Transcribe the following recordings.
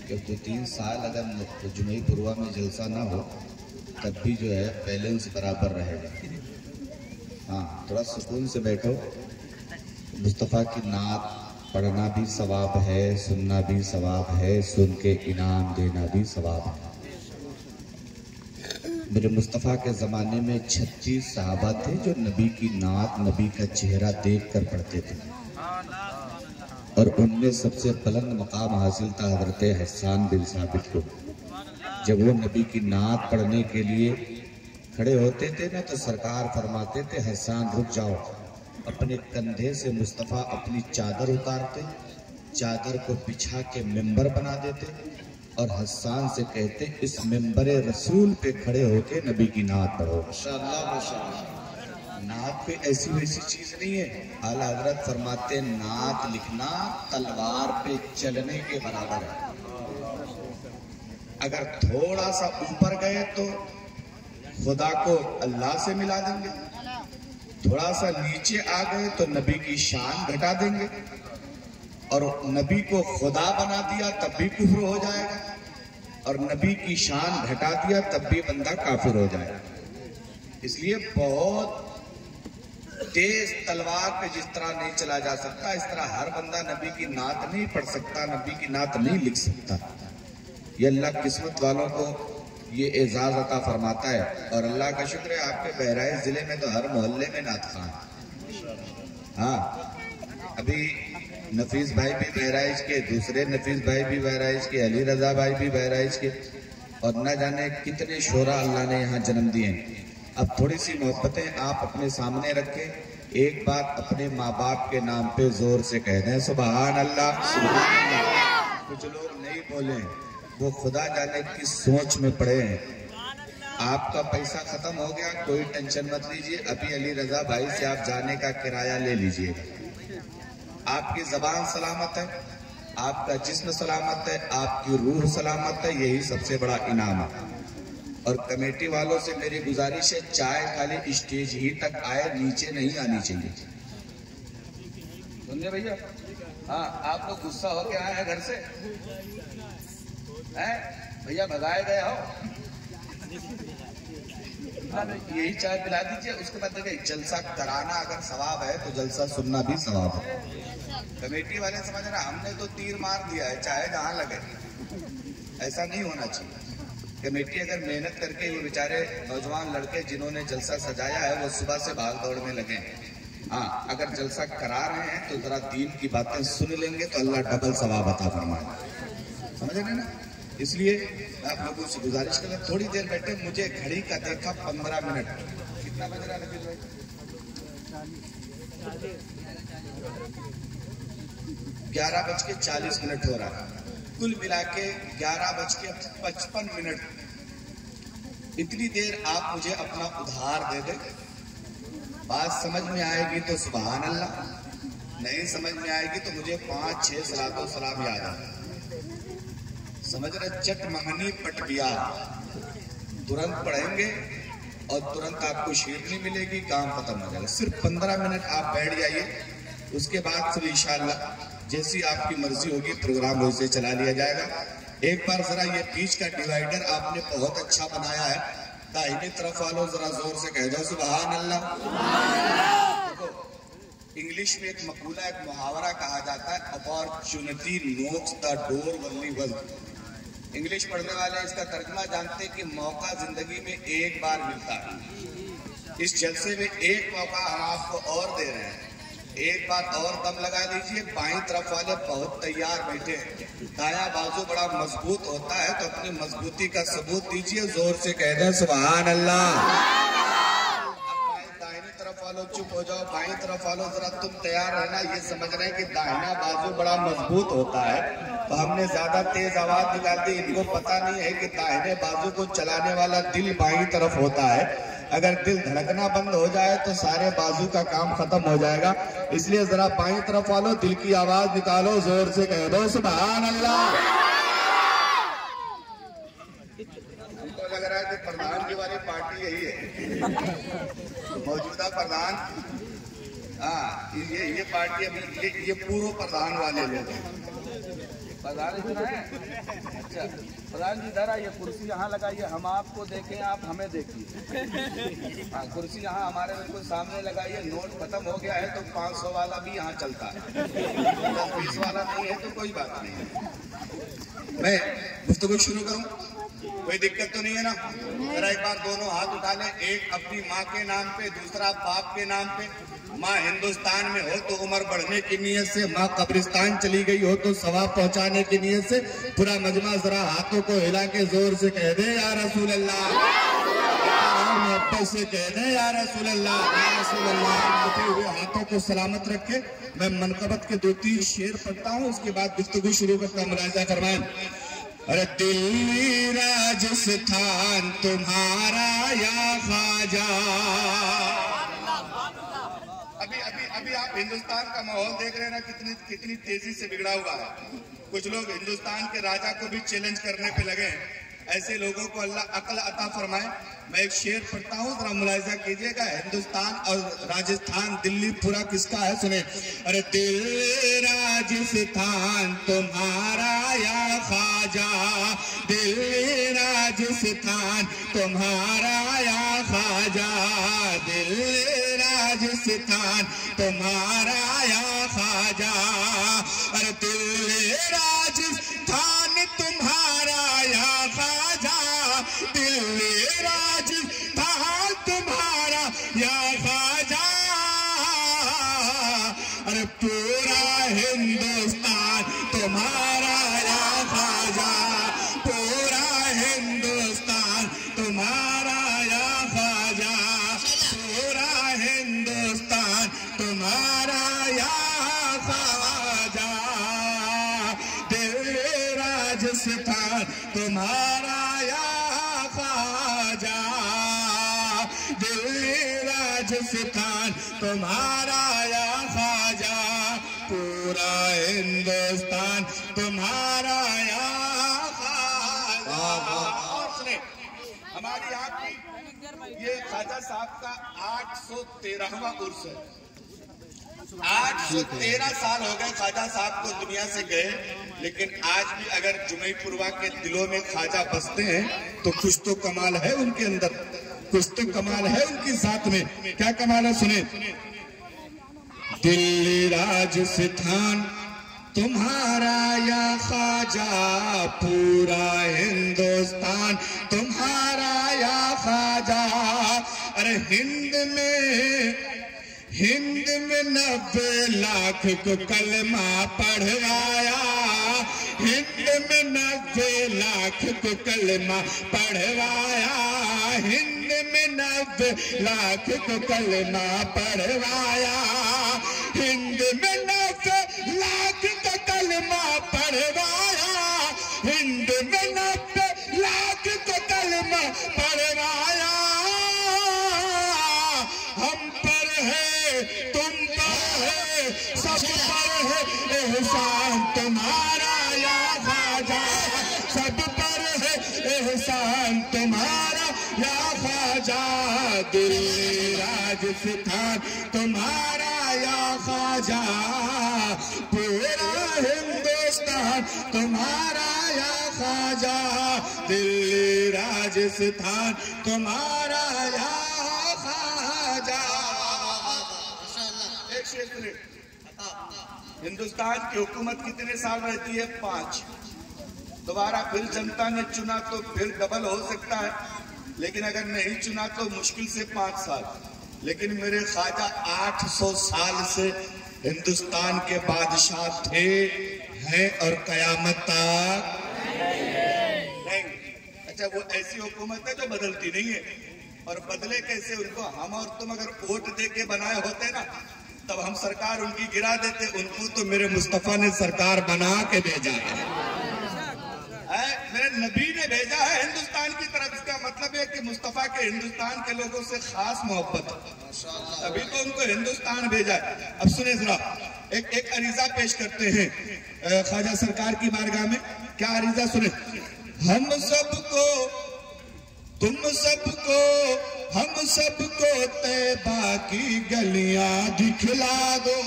कि 2-3 साल अगर जुमई पुरवा में जलसा ना हो तब भी जो है बैलेंस बराबर रहेगा। हाँ, थोड़ा सुकून से बैठो। मुस्तफ़ा की नात पढ़ना भी सवाब है, सुनना भी सवाब है, सुन के इनाम देना भी सवाब है। मेरे मुस्तफ़ा के ज़माने में 36 सहाबा थे जो नबी की नात, नबी का चेहरा देख कर पढ़ते थे, और उनमें सबसे बुलंद मकाम हासिल था हज़रत हस्सान बिन साबित को। जब वो नबी की नात पढ़ने के लिए खड़े होते थे ना, तो सरकार फरमाते थे हस्सान रुक जाओ। अपने कंधे से मुस्तफ़ा अपनी चादर उतारते, चादर को बिछा के मिंबर बना देते और हस्सान से कहते इस मिंबर रसूल पे खड़े होके नबी की नात पढ़ो। माशाअल्लाह माशाअल्लाह। नात पे ऐसी वैसी चीज नहीं है। आला हजरत फरमाते नात लिखना तलवार पे चलने के बराबर है। अगर थोड़ा सा ऊपर गए तो खुदा को अल्लाह से मिला देंगे, थोड़ा सा नीचे आ गए तो नबी की शान घटा देंगे, और नबी को खुदा बना दिया तब भी कुफ्र हो जाएगा, और नबी की शान घटा दिया तब भी बंदा काफिर हो जाएगा। इसलिए बहुत तेज तलवार पे जिस तरह नहीं चला जा सकता, इस तरह हर बंदा नबी की नात नहीं पढ़ सकता, नबी की नात नहीं लिख सकता। ये अल्लाह किस्मत वालों को ये एजाज अता फरमाता है। और अल्लाह का शुक्र है आपके बहराइच जिले में तो हर मोहल्ले में नात खान। हाँ, अभी नफीस भाई भी बहराइच के, दूसरे नफीस भाई भी बहराइच के, अली रजा भाई भी बहराइच के, और न जाने कितने शोरा अल्लाह ने यहाँ जन्म दिए हैं। अब थोड़ी सी मोहब्बतें आप अपने सामने रखें। एक बात अपने माँ बाप के नाम पे जोर से कह दें सुभान अल्लाह सुभान अल्लाह। कुछ लोग नहीं बोले, वो खुदा जाने किस सोच में पड़े हैं। आपका पैसा खत्म हो गया, कोई टेंशन मत लीजिए, अभी अली रजा भाई से आप जाने का किराया ले लीजिए। आपकी जबान सलामत है, आपका जिस्म सलामत है, आपकी रूह सलामत है, यही सबसे बड़ा इनाम है। और कमेटी वालों से मेरी गुजारिश है, चाय खाली स्टेज ही तक आए, नीचे नहीं आनी चाहिए। सुनिए भैया, हाँ आप लोग गुस्सा होके आए हैं घर से, हैं भैया भगाए गए हो, यही चाय पिला दीजिए। उसके बाद देखिए जलसा कराना अगर सवाब है तो जलसा सुनना भी सवाब है। कमेटी वाले समझ रहे हमने तो तीर मार दिया है, चाहे जहां लगे, ऐसा नहीं होना चाहिए। कमेटी अगर मेहनत करके वो बेचारे नौजवान लड़के जिन्होंने जलसा सजाया है वो सुबह से भाग दौड़ में लगे। हाँ, अगर जलसा करा रहे हैं तो जरा दीन की बातें सुन लेंगे तो अल्लाह डबल सवाब अता फरमाए। समझ रहे ना? इसलिए आप लोगों से गुजारिश करें थोड़ी देर बैठे। मुझे घड़ी का देखा 15 मिनट, कितना बज रहा है नबील भाई? 11:40 हो रहा है। कुल मिला के 11:55। इतनी देर आप मुझे अपना उधार दे दें। बात समझ में आएगी तो सुभान अल्लाह, नहीं समझ में आएगी तो मुझे 5-6 सलातो सलाम याद आए। समझ रहे? चट मंगनी पट बिया, तुरंत पढ़ेंगे और तुरंत आपको शेरनी मिलेगी, काम खत्म हो जाएगा। सिर्फ 15 मिनट आप बैठ जाइए, उसके बाद फिर इंशाअल्लाह जैसी आपकी मर्जी होगी प्रोग्राम वैसे चला लिया जाएगा। एक बार जरा ये बीच का डिवाइडर आपने बहुत अच्छा बनाया है, दाहिनी तरफ वालों जरा जोर से कह दो सुभान अल्लाह। देखो इंग्लिश में एक मकूला, एक मुहावरा कहा जाता है, opportunity knocks the door only once. English पढ़ने वाले इसका तर्जुमा जानते हैं कि मौका जिंदगी में एक बार मिलता है। इस जलसे में एक मौका हम आपको और दे रहे हैं, एक बार और दम लगा लीजिए। बाईं तरफ वाले बहुत तैयार बैठे हैं, दायां बाजू बड़ा मजबूत होता है तो अपनी मजबूती का सबूत दीजिए, जोर से कह दें सुभान अल्लाह। दाहिनी तरफ वालों चुप हो जाओ, बाईं तरफ वालों जरा तुम तैयार रहना। ये समझ रहे हैं कि दाहिना बाजू बड़ा मजबूत होता है तो हमने ज्यादा तेज आवाज निकाल दी। इनको पता नहीं है कि दाहिने बाजू को चलाने वाला दिल बाईं तरफ होता है। अगर दिल धड़कना बंद हो जाए तो सारे बाजू का काम खत्म हो जाएगा। इसलिए जरा बाईं तरफ वालों दिल की आवाज निकालो, जोर से कह दो सुभान अल्लाह। हमको लग रहा है कि प्रधान की वाली पार्टी यही है, मौजूदा प्रधान। हाँ, ये पार्टी अभी ये पूर्व प्रधान वाले लोग हैं। प्रधान इतना है। अच्छा प्रधान जी इधर आइए, कुर्सी यहाँ लगाइए, हम आपको देखें आप हमें देखिए। हाँ कुर्सी यहाँ हमारे बिल्कुल सामने लगाइए। नोट खत्म हो गया है तो 500 वाला भी यहाँ चलता है, 10-20 वाला नहीं है तो कोई बात नहीं है। मैं गुफ्तगू शुरू करूँ, कोई दिक्कत तो नहीं है ना? जरा एक बार दोनों हाथ उठा लें, एक अपनी माँ के नाम पे, दूसरा बाप के नाम पे। माँ हिंदुस्तान में हो तो उम्र बढ़ने की नीयत से, माँ कब्रिस्तान चली गई हो तो सवाब पहुंचाने की नीयत से। पूरा मजमा जरा हाथों को हिला के जोर से कह दे या रसूल अल्लाह, मोहब्बत से कह दे या रसूल अल्लाह, या रसूल अल्लाह। उठे हुए हाथों को सलामत रखे। मैं मनकबत के 2-3 शेर पढ़ता हूँ, उसके बाद गुफ्तगू शुरू करता हूँ। मुलाहिजा फरमाएं। अरे दिल्ली राजस्थान तुम्हारा या ख्वाजा। अभी आप हिंदुस्तान का माहौल देख रहे हैं ना, कितनी तेजी से बिगड़ा हुआ है। कुछ लोग हिंदुस्तान के राजा को भी चैलेंज करने पे लगे हैं। ऐसे लोगों को अल्लाह अक्ल अता फरमाए। मैं एक शेर पढ़ता हूँ, जरा मुलाहिजा कीजिएगा। हिंदुस्तान और राजस्थान, दिल्ली पूरा किसका है सुने। अरे दिल्ली राजस्थान तुम्हारा या ख्वाजा, दिल्ली राजस्थान तुम्हारा या ख्वाजा, दिल्ली राजस्थान तुम्हारा या ख्वाजा। अरे दिल्ली राजस्थान तुम्हारा या ख्वाजा, दिल्ली राजस्थान तुम्हारा या ख्वाजा। अरे पूरा हिंदुस्तान तुम्हारा या ख्वाजा, पूरा हिंदुस्तान तुम्हारा या ख्वाजा, पूरा हिंदुस्तान तुम्हारा या ख्वाजा। दिल्ली राजस्थान तुम्हारा या ख्वाजा, दिल्ली राजस्थान तुम्हारा या ख्वाजा, पूरा हिंदुस्तान तुम्हारा या ख्वाजा। और सुने, हमारी आपकी ये ख्वाजा साहब का 813वां उर्स है। 813 साल हो गए ख्वाजा साहब को दुनिया से गए, लेकिन आज भी अगर जुमईपुरवा के दिलों में ख्वाजा बसते हैं तो कुछ तो कमाल है उनके अंदर, कुछ तो कमाल है उनकी जात में। क्या कमाल है सुने। दिल्ली राजस्थान तुम्हारा या ख्वाजा, पूरा हिंदुस्तान तुम्हारा या ख्वाजा। अरे हिंद में 90 लाख को कलमा पढ़वाया, हिंद में 90 लाख को कलमा पढ़वाया, हिंद में 90 लाख को कलमा पढ़वाया, हिंद में 90 लाख का कलमा पढ़वाया, हिंद में 90 लाख का कलमा पढ़वाया। हम पर है, तुम पर है, सब पर है एहसान तुम्हारा या ख्वाजा, सब पर है एहसान तुम्हारा या ख्वाजा। दिल्ली राजस्थान तुम्हारा या ख्वाजा, पूरा हिंदुस्तान तुम्हारा या ख्वाजा, दिल्ली राजस्थान तुम्हारा या ख्वाजा। एक शेर सुनिए। हिंदुस्तान की हुकूमत कितने साल रहती है? 5। दोबारा फिर जनता ने चुना तो फिर डबल हो सकता है, लेकिन अगर नहीं चुना तो मुश्किल से 5 साल। लेकिन मेरे ख्वाजा 800 साल से हिंदुस्तान के बादशाह थे, हैं और कयामत तक रहेंगे। अच्छा, वो ऐसी हुकूमत है जो बदलती नहीं है। और बदले कैसे? उनको हम और तुम अगर वोट दे के बनाए होते ना, तब हम सरकार उनकी गिरा देते। उनको तो मेरे मुस्तफा ने सरकार बना के भेजा है, मेरे नबी ने भेजा है हिंदुस्तान की तरफ। इसका मतलब है कि मुस्तफा के हिंदुस्तान के लोगों से खास मोहब्बत है, अभी तो उनको हिंदुस्तान भेजा है। अब सुने जरा, एक अरीजा पेश करते हैं ख्वाजा सरकार की बारगाह में। क्या अरीजा सुने। हम सबको, तुम सबको, हम सबको तैबा की गलियां दिखला दो।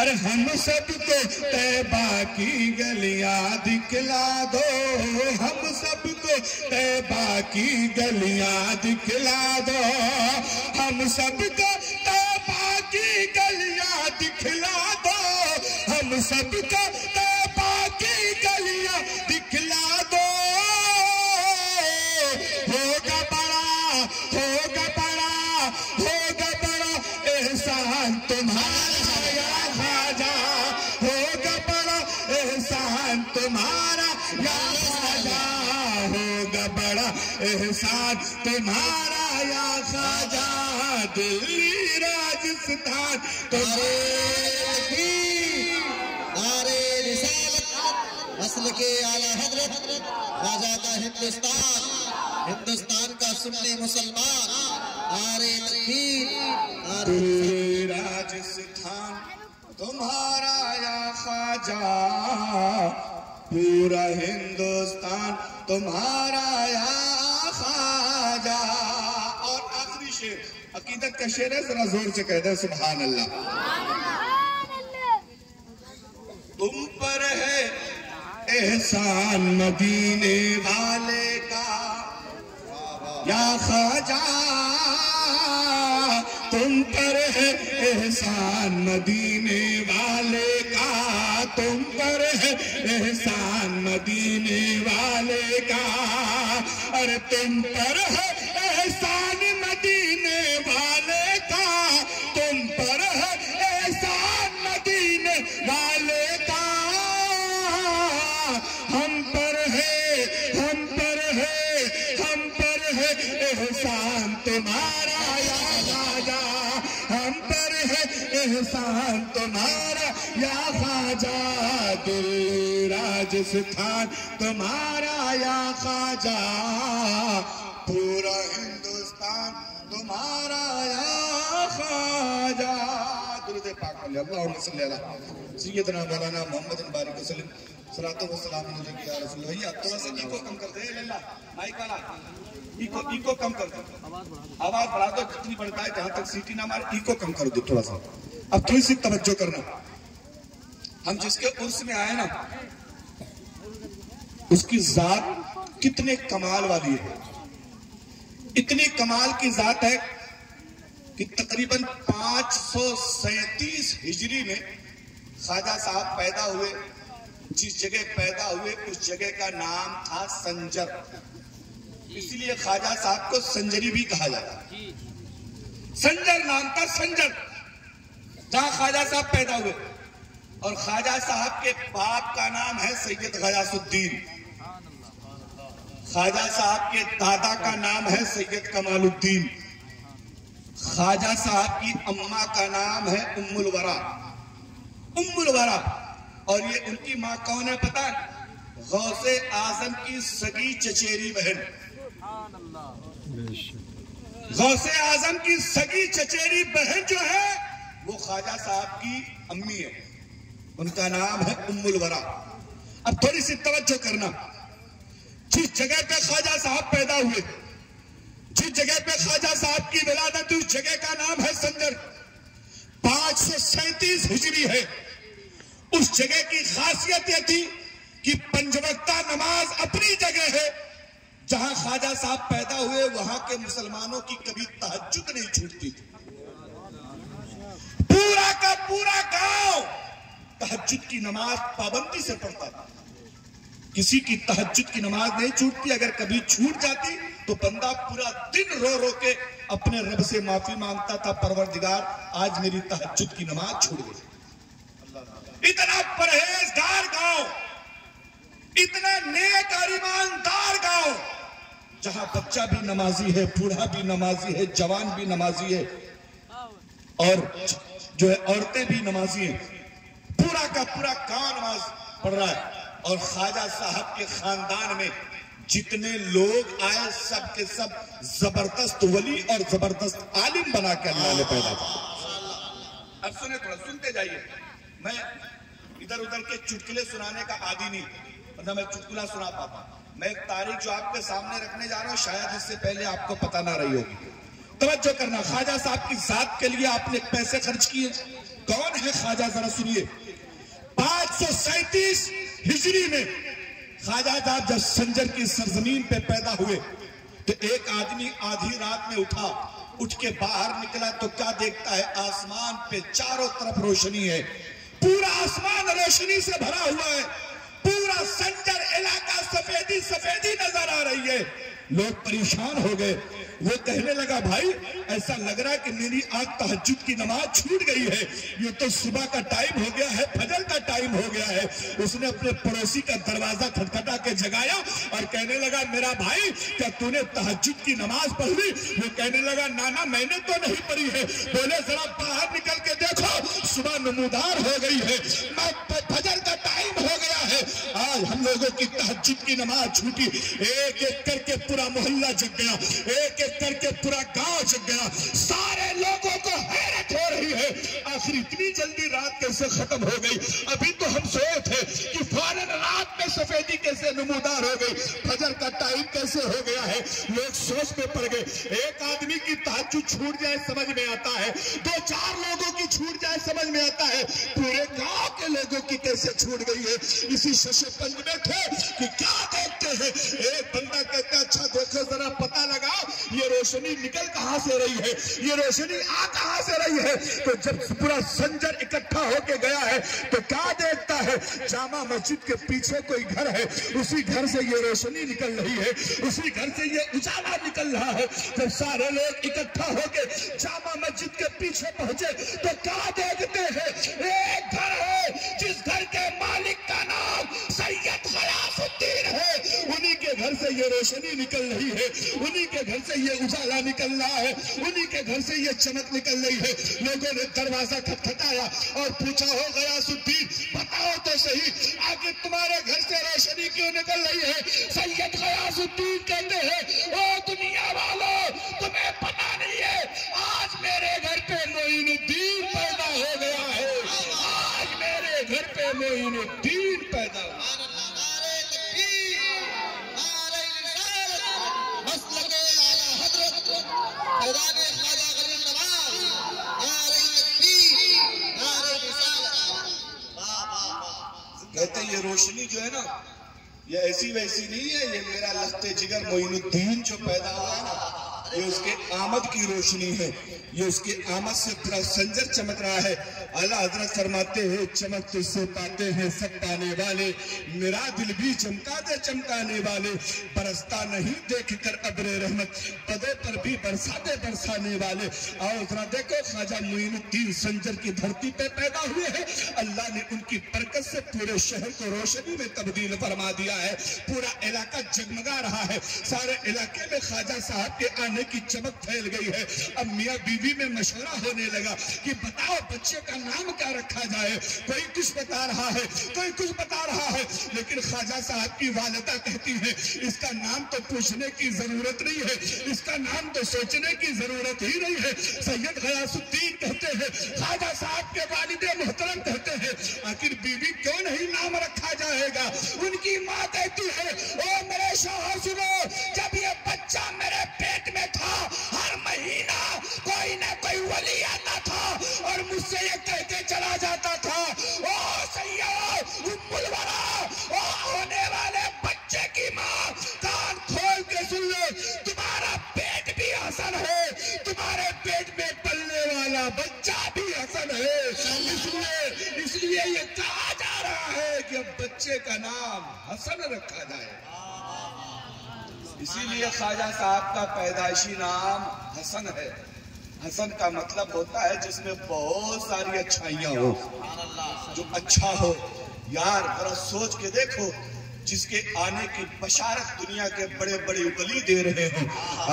अरे हम सबको तैबा की गलियां दिखला दो, हम सबको तैबा की गलियां दिखला दो, हम सबको तैबा की गलियां दिखला दो, हम सबको तैबा की गलियां दिखला दो। होगा बड़ा, होगा बड़ा, होगा बड़ा एहसान तुम्हारा या ख्वाजा, होगा बड़ा एहसान तुम्हारा या ख्वाजा, होगा बड़ा एहसान तुम्हारा या ख्वाजा। दिल्ली राजस्थान नारे रिसालत मसलके आला हजरत ख्वाजा का हिंदुस्तान, हिंदुस्तान का सुन्नी मुसलमान। नारे तकबीर, नारे राजस्थान तुम्हारा या ख्वाजा, पूरा हिंदुस्तान तुम्हारा या ख्वाजा। और आखिरी शेर अकीदत का शेर है, जरा जोर से कह दे सुभान अल्लाह। तुम पर है एहसान मदीने वाले का या ख्वाजा, तुम पर है एहसान मदीने वाले का, तुम पर है एहसान मदीने वाले का। अरे तुम पर है एहसान मदीने वाले का, तुम पर है एहसान मदीने वाले का। हम पर है, हम पर है, हम पर है एहसान तुम्हारा या ख्वाजा, हम पर है एहसान तुम्हारा या ख्वाजा। दिल्ली राजस्थान तुम्हारा या ख्वाजा, पूरा हिंदुस्तान तुम्हारा या ख्वाजा। दुरूद पाक अल्लाहुम्मा सल्ली अला सय्यदना मौलाना मोहम्मद बारिक वसल्लम सलातो व सलाम अलैहि या रसूल। भैया थोड़ा सा इको कम कर दे, लल्ला माइक वाला इको कम कर दो, आवाज बढ़ा दो जितनी बढ़ता है, जहां तक सीटी ना मारे इको कम कर दो थोड़ा सा। अब थोड़ी सी तवज्जो करना, हम जिसके उर्स में आए ना उसकी जात कितने कमाल वाली है, इतनी कमाल की जात है कि तकरीबन 537 हिजरी में ख्वाजा साहब पैदा हुए। जिस जगह पैदा हुए उस जगह का नाम था संजर, इसलिए ख्वाजा साहब को संजरी भी कहा जाता। संजर नाम था, संजर जहां ख्वाजा साहब पैदा हुए। और ख्वाजा साहब के बाप का नाम है सैयद गयासुद्दीन, ख्वाजा साहब के दादा का नाम है सैयद कमालुद्दीन, ख्वाजा साहब की अम्मा का नाम है उम्मुल वरा, उम्मुल वरा। और ये उनकी माँ कौन है पता है? गौसे आजम की सगी चचेरी बहन, गौसे आजम की सगी चचेरी बहन जो है वो ख्वाजा साहब की अम्मी है, उनका नाम है उम्मुल वरा। अब थोड़ी सी तवज्जो करना, जिस जगह पे ख्वाजा साहब पैदा हुए, जिस जगह पे ख्वाजा साहब की विलादत हुई, उस जगह का नाम है संजर। 537 हिजरी है। उस जगह की खासियत यह थी कि पंजवक्ता नमाज अपनी जगह है, जहां ख्वाजा साहब पैदा हुए वहां के मुसलमानों की कभी तहज्जुद नहीं छूटती थी। पूरा का पूरा गांव तहज्जुद की नमाज पाबंदी से पढ़ता था। किसी की तहज्जुद की नमाज नहीं छूटती, अगर कभी छूट जाती तो बंदा पूरा दिन रो रो के अपने रब से माफी मांगता था, परवरदिगार आज मेरी तहज्जुद की नमाज छूट गई। इतना परहेजगार गांव, इतना नेक और ईमानदार गांव, जहां बच्चा भी नमाजी है, बूढ़ा भी नमाजी है, जवान भी नमाजी है और जो है औरतें भी नमाजी हैं। पूरा का पूरा गांव नमाज पढ़ रहा है। और ख्वाजा साहब के खानदान में जितने लोग आए सब के सब जबरदस्त वली और जबरदस्त आलिम बना के अल्लाह ने पैदा किया। अब सुने, थोड़ा सुनते जाइए। मैं इधर उधर के चुटकुले सुनाने का आदी नहीं, वरना मैं चुटकुला सुना पाता। मैं एक तारीख जो आपके सामने रखने जा रहा हूं, शायद इससे पहले आपको पता ना रही होगी। तवज्जो करना, ख्वाजा साहब की जात के लिए आपने पैसे खर्च किए, कौन है ख्वाजा, जरा सुनिए। 537 हिजरी में ख्वाजा साहब जब संजर की सरजमीन पे पैदा हुए तो एक आदमी आधी रात में उठा, उठ के बाहर निकला तो क्या देखता है, आसमान पे चारों तरफ रोशनी है, पूरा आसमान रोशनी से भरा हुआ है, पूरा संजर इलाका सफेदी सफेदी नजर आ रही है। लोग परेशान हो गए। वो कहने लगा, भाई ऐसा लग रहा है कि मेरी आज तहज्जुद की नमाज छूट गई है, ये तो सुबह का टाइम हो गया है, फजर का टाइम हो गया है। उसने अपने पड़ोसी का दरवाजा खटखटा के जगाया और कहने लगा, मेरा भाई क्या तूने तहज्जुद की नमाज पढ़ ली? वो कहने लगा, नाना मैंने तो नहीं पढ़ी है। बोले, जरा बाहर निकल के देखो, सुबह नमूदार हो गई है, फजर का टाइम हो गया है, आज हम लोगों की तहज्जुद की नमाज छूटी। एक एक करके पूरा मोहल्ला जग गया, एक एक करके पूरा गांव जग गया। सारे लोगों को हैरत हो रही है, आखिर इतनी जल्दी रात कैसे खत्म हो गई? अभी तो हम सोए थे कि फौरन रात में सफेदी कैसे नमूदार हो गई, फजर का टाइम कैसे हो गया है। लोग सोच में पड़ गए। एक आदमी की तहज्जुद छूट जाए समझ में आता है, 2-4 लोगों की छूट जाए समझ में आता है, पूरे गांव के लोगों की कैसे छूट गई है। इसी शशेपंज में थे कि क्या देखते हैं। एक बंदा कहता, अच्छा देखो जरा पता लगाओ ये रोशनी निकल कहां से रही है, ये रोशनी आ कहां से रही है। तो जब पूरा संजर इकट्ठा होके गया है तो क्या देखता है, जामा मस्जिद के पीछे कोई घर है, उसी घर से ये रोशनी निकल रही है, उसी घर से ये उजाला निकल रहा है। जब सारे लोग इकट्ठा होके जामा मस्जिद के पीछे पहुंचे तो क्या देखते हैं, एक घर है जिस घर के मालिक का नाम सैयद गयासुद्दीन है, उन्हीं के घर से ये रोशनी निकल रही है, उन्हीं के घर से ये उजाला निकल रहा है, उन्हीं के घर से ये चमक निकल रही है। लोगों ने दरवाजा खटखटाया और पूछा, हो गयासुद्दीन बताओ तो सही, आगे तुम्हारे घर से रोशनी क्यों निकल रही है? सैयद गयासुद्दीन कहते हैं, ओ दुनिया वालों, तुम्हें पता नहीं है, आज मेरे घर पे मोइनुद्दीन पैदा हो गया है, आज मेरे घर पे मोइनुद्दीन पैदा हो। कहते ये रोशनी जो है ना, ये ऐसी वैसी नहीं है, ये मेरा लख्ते जिगर मोइनुद्दीन जो पैदा हुआ है ना, ये उसके आमद की रोशनी है, ये उसके आमद से पूरा संजर चमक रहा है। आला हजरत फरमाते हैं, चमक तुझसे पाते हैं सब पाने वाले, मेरा दिल भी चमका दे चमकाने वाले, बरसता नहीं देख कर अब्रे रहमत, पदों पर भी बरसाते बरसाने वाले। आओ जरा देखो, ख्वाजा मोइनुद्दीन संजर की धरती पे पैदा हुए हैं, अल्लाह ने उनकी बरकत से पूरे शहर को रोशनी में तब्दील फरमा दिया है, पूरा इलाका जगमगा रहा है, सारे इलाके में ख्वाजा साहब के आने की चमक फैल गई है। अब मियाँ बीवी में मशवरा होने लगा कि बताओ बच्चे का नाम क्या रखा जाए। कोई कुछ बता रहा है, कोई कुछ बता रहा है, लेकिन ख्वाजा साहब की वालिदा कहती है, इसका नाम तो पूछने की जरूरत नहीं है, इसका नाम तो सोचने की जरूरत ही नहीं है। सैयद गयासुद्दीन कहते हैं, ख्वाजा साहब के वालिदे मोहतरम कहते हैं, आखिर बीवी क्यों नहीं नाम रखा जाएगा? उनकी माँ कहती है, ओ मेरे शौहर सुनो, जब ये बच्चा मेरे पेट में था, हर महीना कोई ना कोई वली आता था और मुझसे ये कह के चला जाता था, ओ सैयद उम्मुल वरा, ओ होने वाले बच्चे की माँ, कान खोल के सुन लो, तुम्हारा पेट भी हसन है, तुम्हारे पेट में पलने वाला बच्चा भी हसन है। इसलिए ये कहा जा रहा है कि अब बच्चे का नाम हसन रखा जाए। इसीलिए ख्वाजा साहब का पैदाइशी नाम हसन है। हसन का मतलब होता है जिसमें बहुत सारी अच्छाइयां हो, जो अच्छा हो। यार जरा सोच के देखो, जिसके आने की बशारत दुनिया के बड़े बड़े वली दे रहे हो,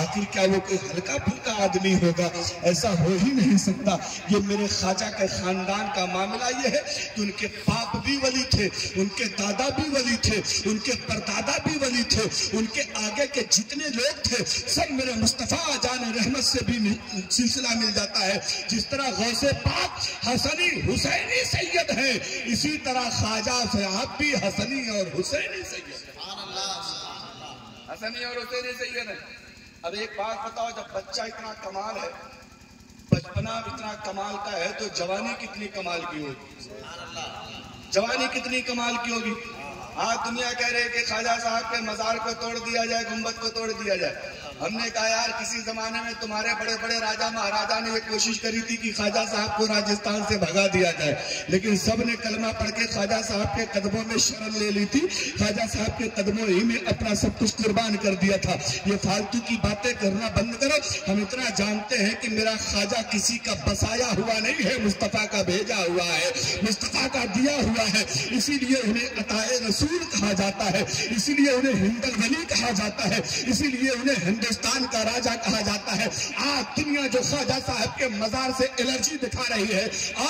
आखिर क्या वो कोई हल्का फुल्का आदमी होगा? ऐसा हो ही नहीं सकता। ये मेरे ख्वाजा के खानदान का मामला ये है कि उनके बाप भी वली थे, उनके दादा भी वली थे, उनके परदादा भी वली थे, उनके आगे के जितने लोग थे सब मेरे मुस्तफा जान रहमत से भी सिलसिला मिल जाता है। जिस तरह गौसे पाक हसनी हुसैनी सैयद है, इसी तरह ख्वाजा साहब भी हसनी और हुसैनी हसनी और हुसैनी सैयद है। अब एक बात बताओ, जब बच्चा इतना कमाल है, बचपना इतना कमाल का है तो जवानी कितनी कमाल की होगी, जवानी कितनी कमाल की होगी। आज दुनिया कह रही है कि ख्वाजा साहब के मजार को तोड़ दिया जाए, गुंबद को तोड़ दिया जाए। हमने कहा यार किसी जमाने में तुम्हारे बड़े बड़े राजा महाराजा ने ये कोशिश करी थी कि ख्वाजा साहब को राजस्थान से भगा दिया जाए, लेकिन सब ने कलमा पढ़ के ख्वाजा साहब के कदमों में शरण ले ली थी। ख्वाजा साहब के कदमों ही में अपना सब कुछ कुर्बान कर दिया था। ये फालतू की बातें करना बंद करो। हम इतना जानते हैं कि मेरा ख्वाजा किसी का बसाया हुआ नहीं है, मुस्तफा का भेजा हुआ है, मुस्तफा का दिया हुआ है। इसीलिए उन्हें अताए रसूल कहा जाता है, इसीलिए उन्हें हिंदल वली कहा जाता है, इसीलिए उन्हें हिंदुस्तान का राजा कहा जाता है। आज दुनिया जो ख्वाजा साहब के मजार से एलर्जी दिखा रही है,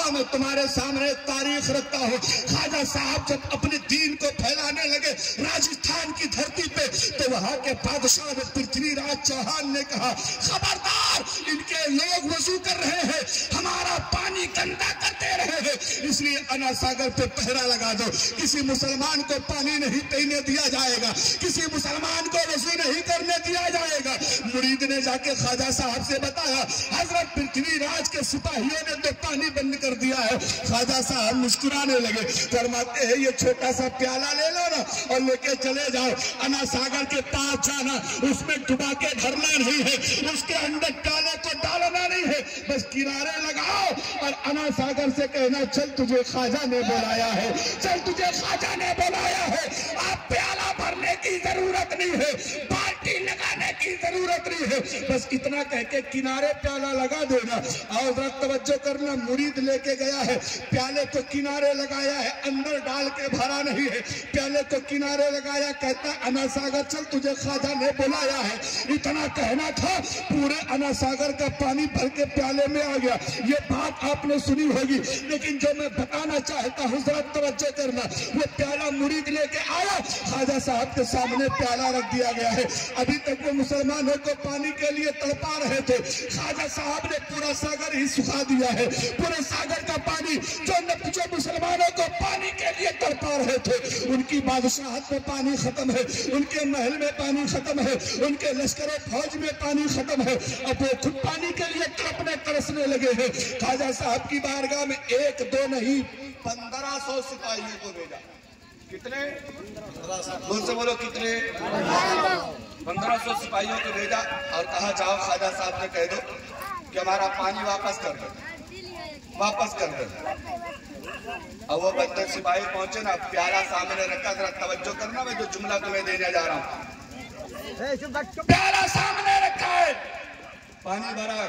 मैं तुम्हारे सामने तारीख रखता हूँ। ख्वाजा साहब जब अपने दीन को फैलाने लगे राजस्थान की धरती पे, तो वहां के बादशाह ने पृथ्वीराज चौहान ने कहा, खबरदार, इनके लोग वजू कर रहे हैं, हमारा पानी गंदा करते रहे हैं, इसलिए अना सागर पे पहरा लगा दो। किसी मुसलमान को पानी नहीं पीने दिया जाएगा, किसी मुसलमान को वजू नहीं करने दिया जाएगा। मुरीद ने जाके ख्वाजा साहब से बताया, हजरत पृथ्वीराज के सिपाहियों ने तो पानी बंद कर दिया है। ख्वाजा साहब मुस्कुराने लगे, फरमाते हैं ये छोटा सा प्याला ले लो ना और लेके चले जाओ, अना सागर के पास जाना, उसमें डुबा के भरना नहीं है, उसके अंदर प्याले को डालना नहीं है, बस किनारे लगाओ और अना सागर से कहना, चल तुझे ख्वाजा ने बुलाया है, चल तुझे ख्वाजा ने बुलाया है। आप प्याला भरने की जरूरत नहीं है, बाल्टी लगाने की जरूरत नहीं है, बस इतना कह के किनारे प्याला लगा देना। और जरा तवज्जो करना, मुरीद लेके गया है, प्याले को किनारे लगाया है, अंदर डाल के भरा नहीं है, प्याले को किनारे लगाया, कहता अना सागर चल तुझे ख्वाजा ने बुलाया है। इतना कहना था, पूरे अना सागर का पानी भर के प्याले में आ गया। ये बात आपने सुनी होगी, लेकिन जो मैं बताना चाहता हूँ जरा तवज्जो करना, वो प्याला मुरीद लेके आया, ख्वाजा साहब के सामने प्याला रख दिया गया है। अभी तक वो मुसलमानों को पानी के लिए तड़पा रहे थे, ख्वाजा साहब ने पूरा सागर ही सुखा दिया है। पूरे सागर का पानी जो मुसलमानों को पानी के लिए तड़पा रहे थे, उनकी बादशाहत में पानी खत्म है, उनके महल में पानी खत्म है, उनके लश्कर फौज में पानी खत्म है, अब वो खुद पानी के लिए तड़पने तरसने लगे हैं। ख्वाजा साहब की बारगाह में एक दो नहीं 1500 सिपाहियों को भेजा। कितने? बोल से बोलो कितने? 1500 सिपाहियों को भेजा और कहा जाओ ख्वाजा साहब ने कह दो कि हमारा पानी वापस कर दो, वापस कर दो। अब वो बंदर सिपाही पहुंचे ना, प्याला सामने रखा, जरा तवज्जो करना, मैं जो जुमला तुम्हें देने जा रहा हूँ। प्याला सामने रखा है, पानी भरा,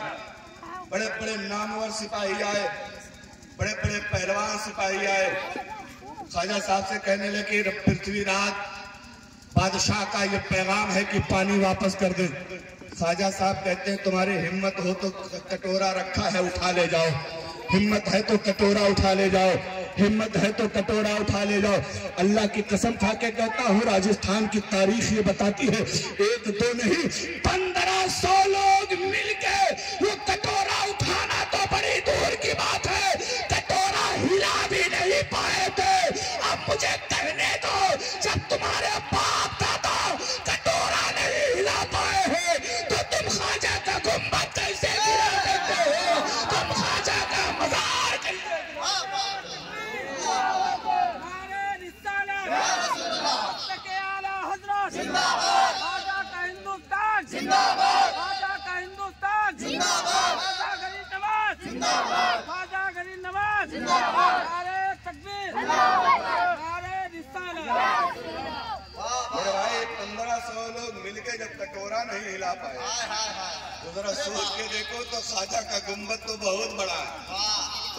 बड़े बड़े नामवर सिपाही आए, बड़े बड़े पहलवान सिपाही आए। ख्वाजा साहब से कहने लगे, पृथ्वीराज बादशाह का ये पैगाम है कि पानी वापस कर दे। ख्वाजा साहब कहते हैं, तुम्हारी हिम्मत हो तो कटोरा रखा है उठा ले जाओ, हिम्मत है तो कटोरा उठा ले जाओ, हिम्मत है तो कटोरा उठा ले जाओ। अल्लाह की कसम खा के कहता हूँ, राजस्थान की तारीख ये बताती है, एक दो नहीं 1500 लोग मिलके वो कटोरा उठाना तो बड़ी दूर की बात है, कटोरा हिला भी नहीं पाए थे। अब मुझे कहने दो, जब तुम्हारे बाप दादा कटोरा नहीं हिला पाए हैं, तो तुम ख्वाजा का गुंबद कैसे गिरा सकते हो? तुम ख्वाजा का मजार कैसे? ख्वाजा का हिंदुस्तान जिंदाबाद, ख्वाजा का हिंदुस्तान जिंदाबाद, ख्वाजा गरीब नवाज जिंदाबाद, ख्वाजा गरीब नवाज जिंदाबाद, नारे तकबीर जिंदाबाद, नारे रिसालत। मेरे भाई 1500 लोग मिलके जब कटोरा नहीं हिला पाए, तो जरा सोच के देखो, तो ख्वाजा का गुंबद तो बहुत बड़ा है,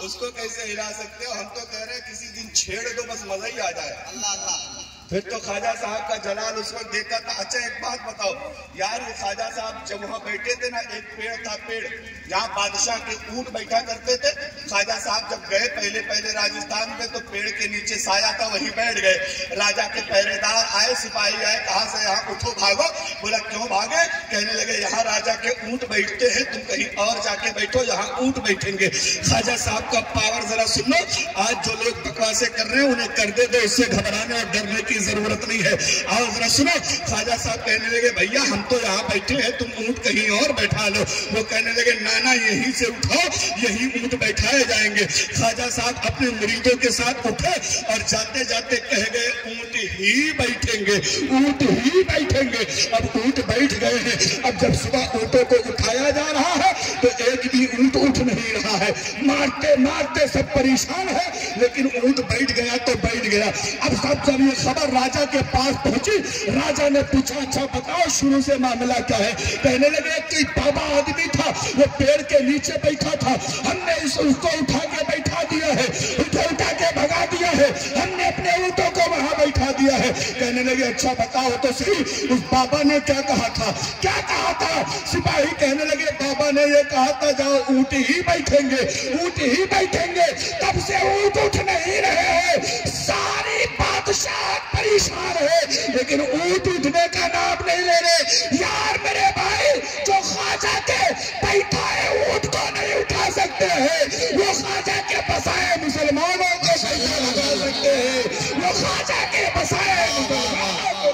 उसको कैसे हिला सकते हो? हम तो कह रहे हैं किसी दिन छेड़ दो, बस मजा ही आ जाए। अल्लाह अल्लाह। फिर तो ख्वाजा साहब का जलाल उस वक्त देखा था। अच्छा एक बात बताओ यार, वो ख्वाजा साहब जब वहाँ बैठे थे ना, एक पेड़ था, पेड़ जहाँ बादशाह के ऊंट बैठा करते थे, ख्वाजा साहब जब गए पहले पहले राजस्थान में तो पेड़ के नीचे साया था, वहीं बैठ गए। राजा के पहरेदार आए, सिपाही आए, कहां से? यहाँ, उठो भागो। बोला क्यों भागे? कहने लगे यहाँ राजा के ऊंट बैठते हैं, तुम कहीं और जाके बैठो, यहाँ ऊंट बैठेंगे। ख्वाजा साहब का पावर जरा सुन लो। आज जो लोग बकवासे कर रहे हैं उन्हें कर दे दो, उससे घबराने और डरने की जरूरत नहीं है। आओ जरा सुनो। ख्वाजा साहब कहने लगे भैया हम तो यहाँ बैठे हैं, तुम ऊंट कहीं और बैठा लो। वो कहने लगे नाना यहीं से उठाओ, यही ऊंट बैठाए जाएंगे। ख्वाजा साहब अपने मुरीदों के साथ उठे और जाते जाते कह गए ऊंट ही बैठेंगे, ऊंट ही बैठेंगे। अब ऊंट बैठ गए हैं। अब जब सुबह ऊंटों को उठाया जा रहा है तो एक भी ऊंट उठ नहीं रहा है। मारते मारते सब परेशान है, लेकिन ऊंट बैठ गया तो बैठ गया। अब जब ये खबर राजा के पास पहुंची, राजा ने पूछा अच्छा बताओ शुरू से मामला क्या है? कहने लगे कोई बाबा आदमी था, वो पेड़ के नीचे बैठा था, हमने उसको उठा के बैठा दिया है, उठा के भगा दिया है, हमने अपने ऊँटों को वहां बैठा दिया है। कहने लगे अच्छा बताओ तो सही, उस बाबा ने क्या कहा था? क्या कहा था? सिपाही कहने लगे बाबा ने ये कहा था जाओ ऊँट ही बैठेंगे, ऊँट ही बैठेंगे। तब से ऊँट उठ नहीं रहे हैं, सारी बादशाह परेशान है, लेकिन ऊँट उठने का नाम नहीं ले रहे। यार मेरे भाई, जो ख्वाजा के बैठाए ऊँट को नहीं उठा सकते हैं, वो ख्वाजा के बसाए मुसलमानों को कैसे लगा सकते हैं? वो ख्वाजा के बसाए मुसलमानों को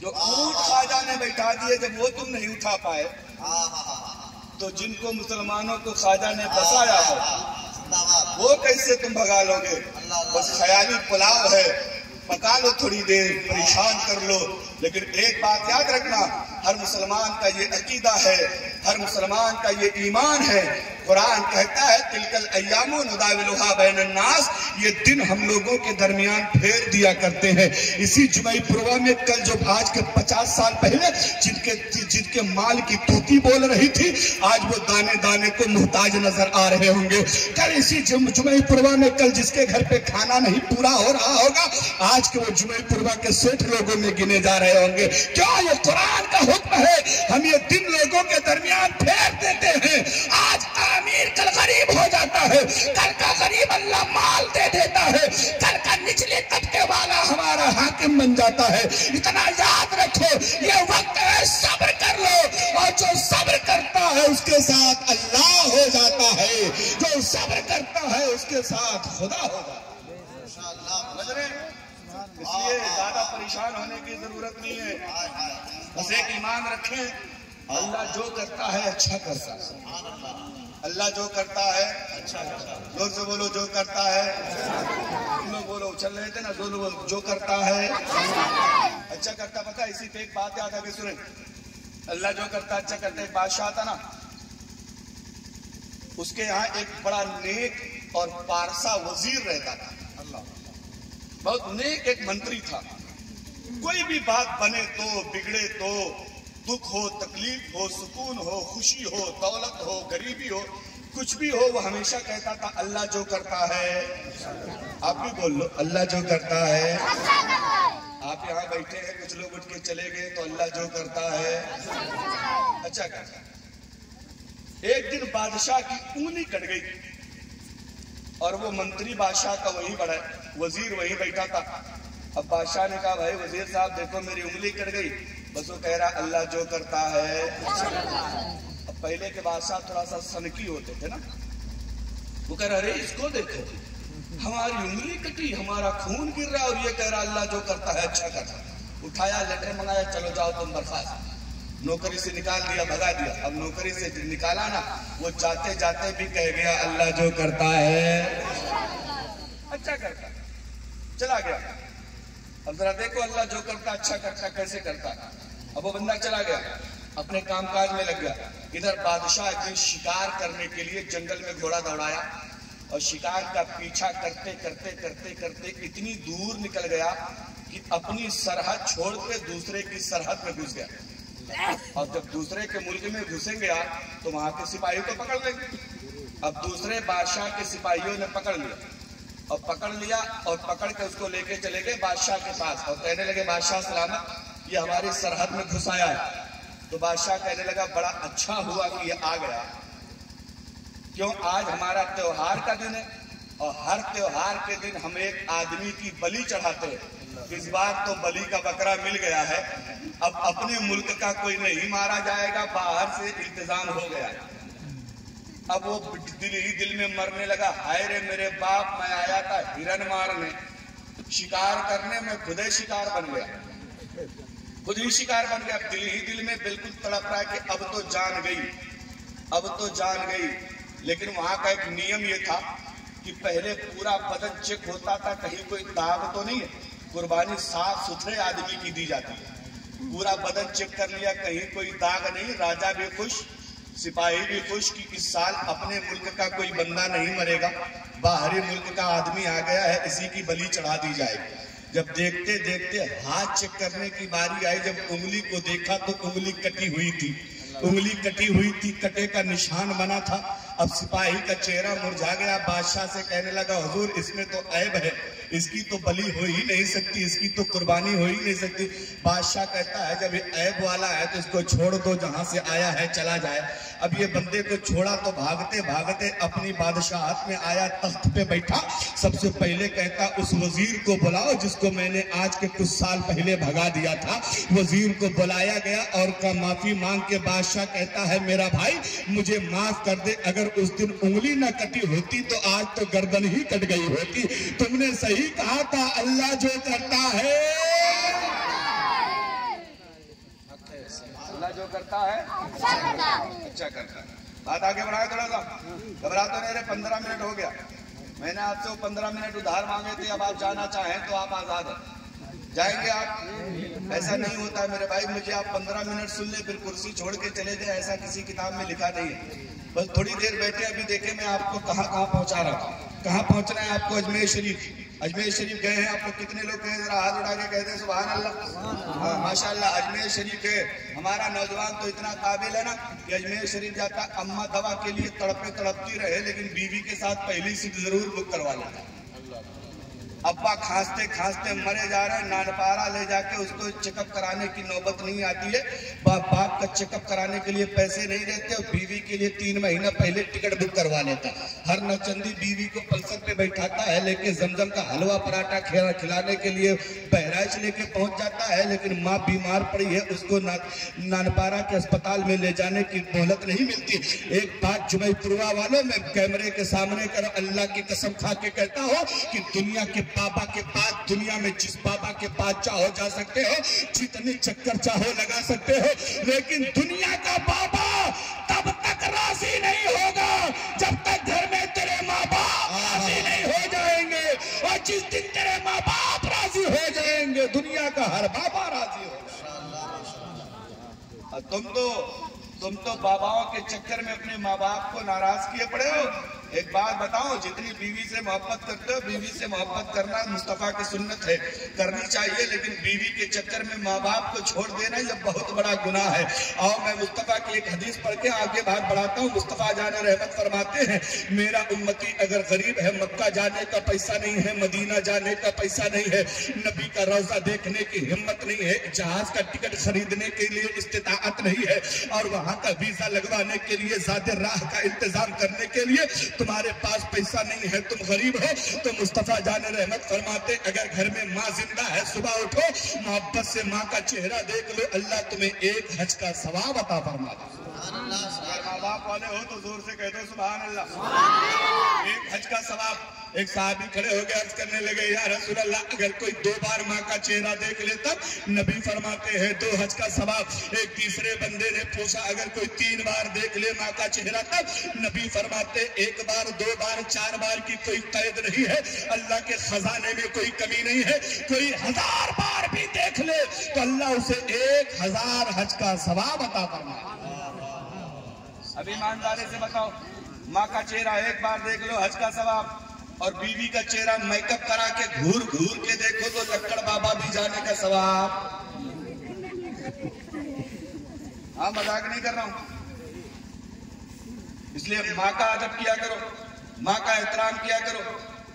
जो ऊँट ख्वाजा ने बैठा दिए, जब वो तुम नहीं उठा पाए तो जिनको मुसलमानों को ख्वाजा ने बसाया है वो कैसे तुम भगा लोगे? बस ख्याली पुलाव है, पका लो थोड़ी देर, परेशान कर लो। लेकिन एक बात याद रखना, हर मुसलमान का ये अकीदा है, हर मुसलमान का ये ईमान है। कुरान कहता है तिलकल अय्यामु नुदाविलुहा बैनन नास, ये दिन हम लोगों के दरमियान फेर दिया करते हैं। इसी जुमई पुरवा में कल जो आज के 50 साल पहले जिनके माल की तूती बोल रही थी, आज वो दाने दाने को मुहताज नजर आ रहे होंगे। कल इसी जुमई पुरवा में कल जिसके घर पे खाना नहीं पूरा हो रहा होगा, आज के वो जुमई पुरवा के 60 लोगों में गिने जा रहे होंगे। क्या ये कुरान का हुक्म है? हम ये दिन लोगों के दरमियान फेर देते हैं। आज अमीर कल गरीब हो जाता है, कल का गरीब अल्लाह माल दे देता है, कल का निचले तबके वाला हमारा हाकिम बन जाता है। इतना याद रखो, ये वक्त है, सब्र कर लो, और जो सब्र करता है उसके साथ अल्लाह हो जाता है, जो सब्र करता है उसके साथ खुदा होगा। इसलिए ज्यादा परेशान होने की जरूरत नहीं है। बस एक ईमान रखें, अल्लाह जो करता है अच्छा करता है। अल्लाह जो करता है अच्छा करता है। जोर से बोलो जो करता है। तुम लोग बोलो चल रहे थे ना, जो करता है अच्छा करता। पता है इसी पे एक बात याद आ गई, सुने। अल्लाह जो करता अच्छा करता। एक बादशाह था ना, उसके यहाँ एक बड़ा नेक और पारसा वजीर रहता था। बहुत नेक एक मंत्री था। कोई भी बात बने तो, बिगड़े तो, दुख हो, तकलीफ हो, सुकून हो, खुशी हो, दौलत हो, गरीबी हो, कुछ भी हो, वो हमेशा कहता था अल्लाह जो करता है। आप भी बोल लो अल्लाह जो करता है। आप यहाँ बैठे हैं, कुछ लोग उठ के चले गए तो अल्लाह जो करता है अच्छा करता है। एक दिन बादशाह की ऊँगली कट गई और वो मंत्री बादशाह का वही बड़ा वजीर वही बैठा था। अब बादशाह ने कहा भाई वजीर साहब देखो मेरी उंगली कट गई। बस वो कह रहा अल्लाह जो करता है। अब पहले के बादशाह थोड़ा सा सनकी होते थे ना, वो कह रहा अरे इसको देखो हमारी उंगली कटी, हमारा खून गिर रहा, और ये कह रहा अल्लाह जो करता है अच्छा करता है। उठाया, लेटर मंगाया, चलो जाओ तुम बर्खास्त। नौकरी से निकाल दिया, भगा दिया। अब नौकरी से निकाला ना, वो जाते जाते भी कह गया अल्लाह जो करता है अच्छा करता है, चला गया। अब जरा देखो अल्लाह जो करता अच्छा करता कैसे करता। अब वो बंदा चला गया, अपने कामकाज में लग गया। इधर बादशाह एक दिन शिकार करने के लिए जंगल में घोड़ा दौड़ाया और शिकार का पीछा करते करते करते करते इतनी दूर निकल गया कि अपनी सरहद छोड़ के दूसरे की सरहद में घुस गया। और जब दूसरे के मुल्क में घुसेंगे तो वहां के सिपाहियों को पकड़ लेंगे। अब दूसरे बादशाह के सिपाहियों ने पकड़ लिया और पकड़ के उसको लेके चले गए बादशाह के पास और कहने लगे बादशाह सलामत, ये हमारी सरहद में घुसाया है। तो बादशाह कहने लगा बड़ा अच्छा हुआ कि ये आ गया, क्यों आज हमारा त्योहार का दिन है और हर त्योहार के दिन हम एक आदमी की बलि चढ़ाते हैं। इस बार तो बलि का बकरा मिल गया है, अब अपने मुल्क का कोई नहीं मारा जाएगा, बाहर से इंतजाम हो गया। अब वो दिल ही दिल में मरने लगा, हाय रे मेरे बाप, मैं आया था हिरन मारने, शिकार करने में खुद ही शिकार बन गया, खुद ही शिकार बन गया। दिल ही दिल में बिल्कुल तड़प रहा है कि अब तो जान गई, अब तो जान गई। लेकिन वहां का एक नियम ये था कि पहले पूरा बदन चेक होता था, कहीं कोई दाग तो नहीं है। कुर्बानी साफ सुथरे आदमी की दी जाती है, पूरा बदन चेक कर लिया, कहीं कोई दाग नहीं। राजा भी खुश, सिपाही भी खुश कि इस साल अपने मुल्क का कोई बंदा नहीं मरेगा, बाहरी मुल्क का आदमी आ गया है, इसी की बलि चढ़ा दी जाएगी। जब देखते देखते हाथ चेक करने की बारी आई, जब उंगली को देखा तो उंगली कटी हुई थी, उंगली कटी हुई थी, कटे का निशान बना था। अब सिपाही का चेहरा मुरझा गया, बादशाह से कहने लगा, हुजूर इसमें तो ऐब है, इसकी तो बलि हो ही नहीं सकती, इसकी तो कुर्बानी हो ही नहीं सकती। बादशाह कहता है जब ये ऐब वाला है तो इसको छोड़ दो, जहां से आया है चला जाए। अब ये बंदे को छोड़ा तो भागते भागते अपनी बादशाहत में आया, तख्त पे बैठा। सबसे पहले कहता उस वजीर को बुलाओ जिसको मैंने आज के कुछ साल पहले भगा दिया था। वजीर को बुलाया गया और का माफी मांग के बादशाह कहता है मेरा भाई मुझे माफ कर दे, अगर उस दिन उंगली न कटी होती तो आज तो गर्दन ही कट गई होती। तुमने सही कहा था, अल्लाह जो करता है, अल्लाह जो करता है अच्छा करता है। बात आगे बढ़ाए थोड़ा सा, घबरा तो नहीं रहे। 15 मिनट हो गया, मैंने आपसे 15 मिनट उधार मांगे थे, अब आप जाना चाहें तो आप आजाद हैं, जाएंगे आप? ऐसा नहीं होता है मेरे भाई, मुझे आप 15 मिनट सुन ले फिर कुर्सी छोड़ के चले जाए, ऐसा किसी किताब में लिखा नहीं है। बस थोड़ी देर बैठे, अभी देखे मैं आपको कहाँ पहुंचा रहा हूँ, कहाँ पहुंचना है आपको। अजमेर शरीफ, अजमेर शरीफ गए हैं आप लोग कितने लोग गए? जरा हाथ उठा के कहते हैं सुभान अल्लाह। माशाअल्लाह अजमेर शरीफ है। हमारा नौजवान तो इतना काबिल है ना कि अजमेर शरीफ जाता, अम्मा दवा के लिए तड़पती रहे लेकिन बीवी के साथ पहली सीट जरूर बुक करवा लेता। अब्बा खांसते खांसते मरे जा रहे हैं, नानपारा ले जाके उसको चेकअप कराने की नौबत नहीं आती है। बाप का चेकअप कराने के लिए पैसे नहीं देते और बीवी के लिए 3 महीना पहले टिकट बुक करवा लेता। हर नौचंदी बीवी को पल्सर पे बैठाता है, लेके जमजम का हलवा पराठा खिलाने के लिए बहराइच लेके पहुंच जाता है, लेकिन माँ बीमार पड़ी है, उसको नानपारा के अस्पताल में ले जाने की मोहलत नहीं मिलती। एक बात जुमैपुरवा वालों में कैमरे के सामने करो, अल्लाह की कसम खा के कहता हो कि दुनिया के बाबा के पास, दुनिया में जिस बाबा के पास चाहो जा सकते हो, जितने चक्कर चाहो लगा सकते हो, लेकिन दुनिया का बाबा तब तक राजी नहीं होगा जब तक घर में तेरे माँ बाप राजी नहीं हो जाएंगे। और जिस दिन तेरे माँ बाप राजी हो जाएंगे दुनिया का हर बाबा राजी होगा। तुम तो बाबाओं के चक्कर में अपने माँ बाप को नाराज किए पड़े हो। एक बात बताओ, जितनी बीवी से मोहब्बत करते हो, बीवी से मोहब्बत करना मुस्तफा की सुन्नत है, करनी चाहिए, लेकिन बीवी के चक्कर में माँ बाप को छोड़ देना यह बहुत बड़ा गुनाह है। और मैं मुस्तफा की एक हदीस पढ़ के आगे बात बढ़ाता हूँ। मुस्तफा जाने रहमत फरमाते हैं, मेरा उम्मती अगर गरीब है, मक्का जाने का पैसा नहीं है, मदीना जाने का पैसा नहीं है, नबी का रोजा देखने की हिम्मत नहीं है, जहाज का टिकट खरीदने के लिए इस्तिताअत नहीं है, और वहां का वीजा लगवाने के लिए ज़ाते राह का इंतजाम करने के लिए तुम्हारे पास पैसा नहीं है, तुम गरीब हो, तो मुस्तफा जाने रहमत फरमाते अगर घर में माँ जिंदा है, सुबह उठो, मोहब्बत से माँ का चेहरा देख लो, अल्लाह तुम्हें एक हज का सवाब अता फरमा दे। अगर माँ बाप वाले हो तो जोर से कह दो सुभान अल्लाह। एक हज का सवाब। एक साहबी खड़े हो गए, अर्ज करने लगे, या रसूल अल्लाह, अगर कोई 2 बार माँ का चेहरा देख ले तब? नबी फरमाते हैं 2 हज का सवाब। एक तीसरे बंदे ने पूछा, अगर कोई 3 बार देख ले माँ का चेहरा तब? नबी फरमाते 1 बार, 2 बार, 4 बार की कोई कैद नहीं है, अल्लाह के खजाने में कोई कमी नहीं है। कोई 1000 बार भी देख ले तो अल्लाह उसे 1000 हज का सवाब अता फरमाए। अभी ईमानदारी से बताओ, माँ का चेहरा 1 बार देख लो, हज का सवाब, और बीवी का चेहरा मेकअप करा के घूर घूर के देखो तो लक्कड़ बाबा भी जाने का सवाब। हाँ, मजाक नहीं कर रहा हूं। इसलिए माँ का अदब किया करो, माँ का एहतराम किया करो।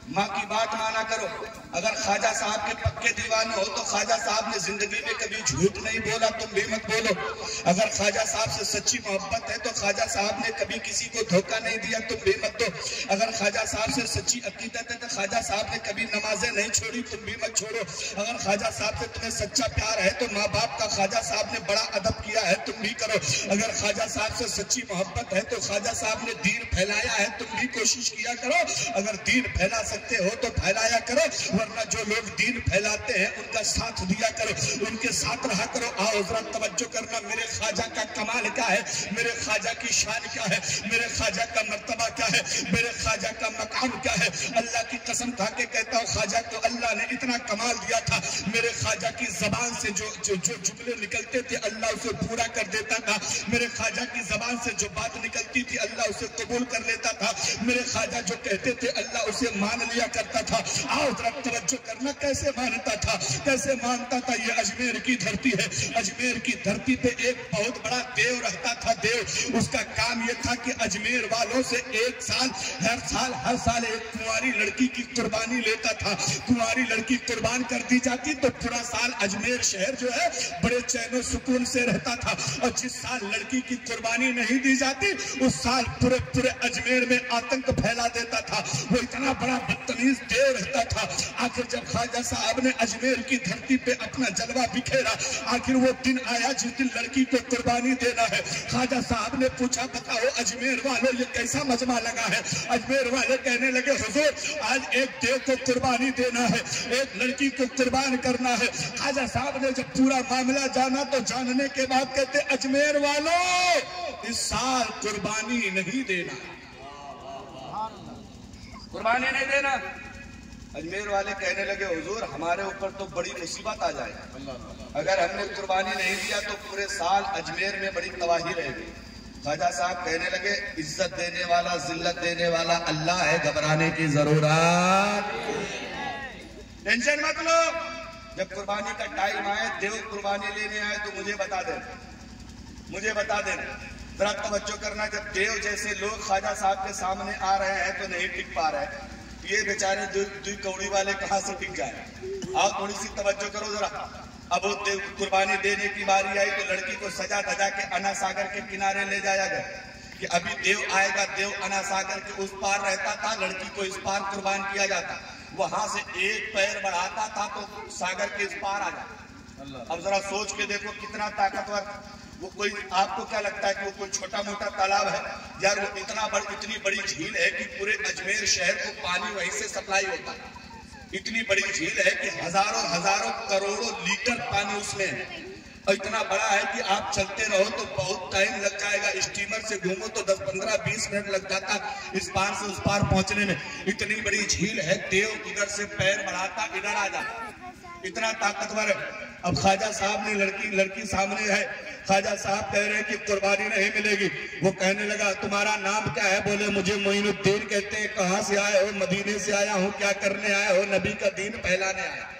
माँ की बात माना करो। अगर ख्वाजा साहब के पक्के दीवाने हो तो ख्वाजा साहब ने जिंदगी में कभी झूठ नहीं बोला, तुम भी मत बोलो। अगर ख्वाजा साहब से सच्ची मोहब्बत है तो ख्वाजा साहब ने कभी किसी को धोखा नहीं दिया, तुम भी मत दो। अगर ख्वाजा साहब से सच्ची अकीदत है तो ख्वाजा साहब ने कभी नमाजें नहीं छोड़ी, तुम भी मत छोड़ो। अगर ख्वाजा साहब से तुम्हें सच्चा प्यार है तो माँ बाप का ख्वाजा साहब ने बड़ा अदब किया है, तुम भी करो। अगर ख्वाजा साहब से सच्ची मोहब्बत है तो ख्वाजा साहब ने दीन फैलाया है, तुम भी कोशिश किया करो। अगर दीन फैला सकते हो तो फैलाया करो, वरना जो लोग दीन फैलाते हैं उनका साथ दिया करो, उनके साथ रहा करो। आओ जरा तवज्जो करना, मेरे ख्वाजा का कमाल क्या है, मेरे ख्वाजा की शान क्या है, मेरे ख्वाजा का मर्तबा क्या है, मेरे ख्वाजा का मकाम क्या है। अल्लाह की कसम खा के कहता हूँ, ख्वाजा को अल्लाह ने इतना कमाल दिया था, मेरे ख्वाजा की जबान से जो जुमले निकलते थे अल्लाह उसे पूरा कर देता था। मेरे ख्वाजा की जबान से जो बात निकलती थी अल्लाह उसे कबूल कर लेता था। मेरे ख्वाजा जो कहते थे अल्लाह उसे मान लिया करता था। आओ जरा तवज्जो करना, कैसे मानता था, कैसे मानता था। ये अजमेर की धरती है, अजमेर की धरती पे एक बहुत बड़ा देव रहता था। देव उसका काम ये था कि अजमेर वालों से हर साल एक कुंवारी लड़की की कुर्बानी लेता था। कुंवारी लड़की कुर्बान कर दी जाती तो पूरा साल अजमेर शहर जो है बड़े चैन सुकून से रहता था। और जिस साल लड़की की कुर्बानी नहीं दी जाती उस साल पूरे अजमेर में आतंक फैला देता था। वो इतना बड़ा बदतमीज देव रहता था। आखिर जब ख्वाजा साहब ने अजमेर की धरती पे अपना जलवा बिखेरा, आखिर वो दिन आया जिस दिन लड़की को कुर्बानी देना है। ख्वाजा साहब ने पूछा, बताओ अजमेर वालों ये कैसा मजमा लगा है। अजमेर वाले कहने लगे, हुजूर आज एक देव को कुर्बानी देना है, एक लड़की को कुर्बान करना है। ख्वाजा साहब ने जब पूरा मामला जाना तो जानने के बाद कहते, अजमेर वालों इस साल कुर्बानी नहीं देना, कुर्बानी नहीं देना। अजमेर वाले कहने लगे, हुजूर हमारे ऊपर तो बड़ी मुसीबत आ जाएगी, अगर हमने कुर्बानी नहीं दिया तो पूरे साल अजमेर में बड़ी तबाही रहेगी। ख्वाजा साहब कहने लगे, इज्जत देने वाला जिल्लत देने वाला अल्लाह है, घबराने की जरूरत, टेंशन मत लो। जब कुर्बानी का टाइम आए, देव कुर्बानी लेने आए तो मुझे बता देना, मुझे बता देना। जरा तवज्जो करना, जब देव जैसे लोग ख्वाजा साहब के सामने आ रहे हैं तो नहीं टिक पा रहे हैं, ये बेचारे दुई कौड़ी वाले कहां से टिक जाए। आओ थोड़ी सी तवज्जो करो जरा। अब वो कुर्बानी देने की बारी आई तो लड़की को सजा धजा के अना सागर के किनारे ले जाया गया कि अभी देव आएगा। देव अना सागर के उस पार रहता था, लड़की को इस पार कुर्बान किया जाता। वहां से एक पैर बढ़ाता था तो सागर के इस पार आ जाता। अब जरा सोच के देखो कितना ताकतवर। वो कोई, आपको क्या लगता है कि वो कोई छोटा मोटा तालाब है यार? वो इतनी बड़ी झील है कि पूरे अजमेर शहर को पानी वहीं से सप्लाई होता है। इतनी बड़ी झील है कि हजारों करोड़ों लीटर पानी उसमें है। और इतना बड़ा है कि आप चलते रहो तो बहुत टाइम लग जाएगा। स्टीमर से घूमो तो 10, 15, 20 मिनट लग जाता इस पार से उस पार पहुंचने में। इतनी बड़ी झील है। देव इधर से पैर बढ़ाता इधर आ जाता, इतना ताकतवर है। अब ख्वाजा साहब ने लड़की सामने है, ख्वाजा साहब कह रहे हैं कि कुर्बानी नहीं मिलेगी। वो कहने लगा, तुम्हारा नाम क्या है? बोले, मुझे मोइनुद्दीन कहते हैं। कहाँ से आए हो? मदीने से आया हूँ। क्या करने आए हो? नबी का दीन फैलाने आया,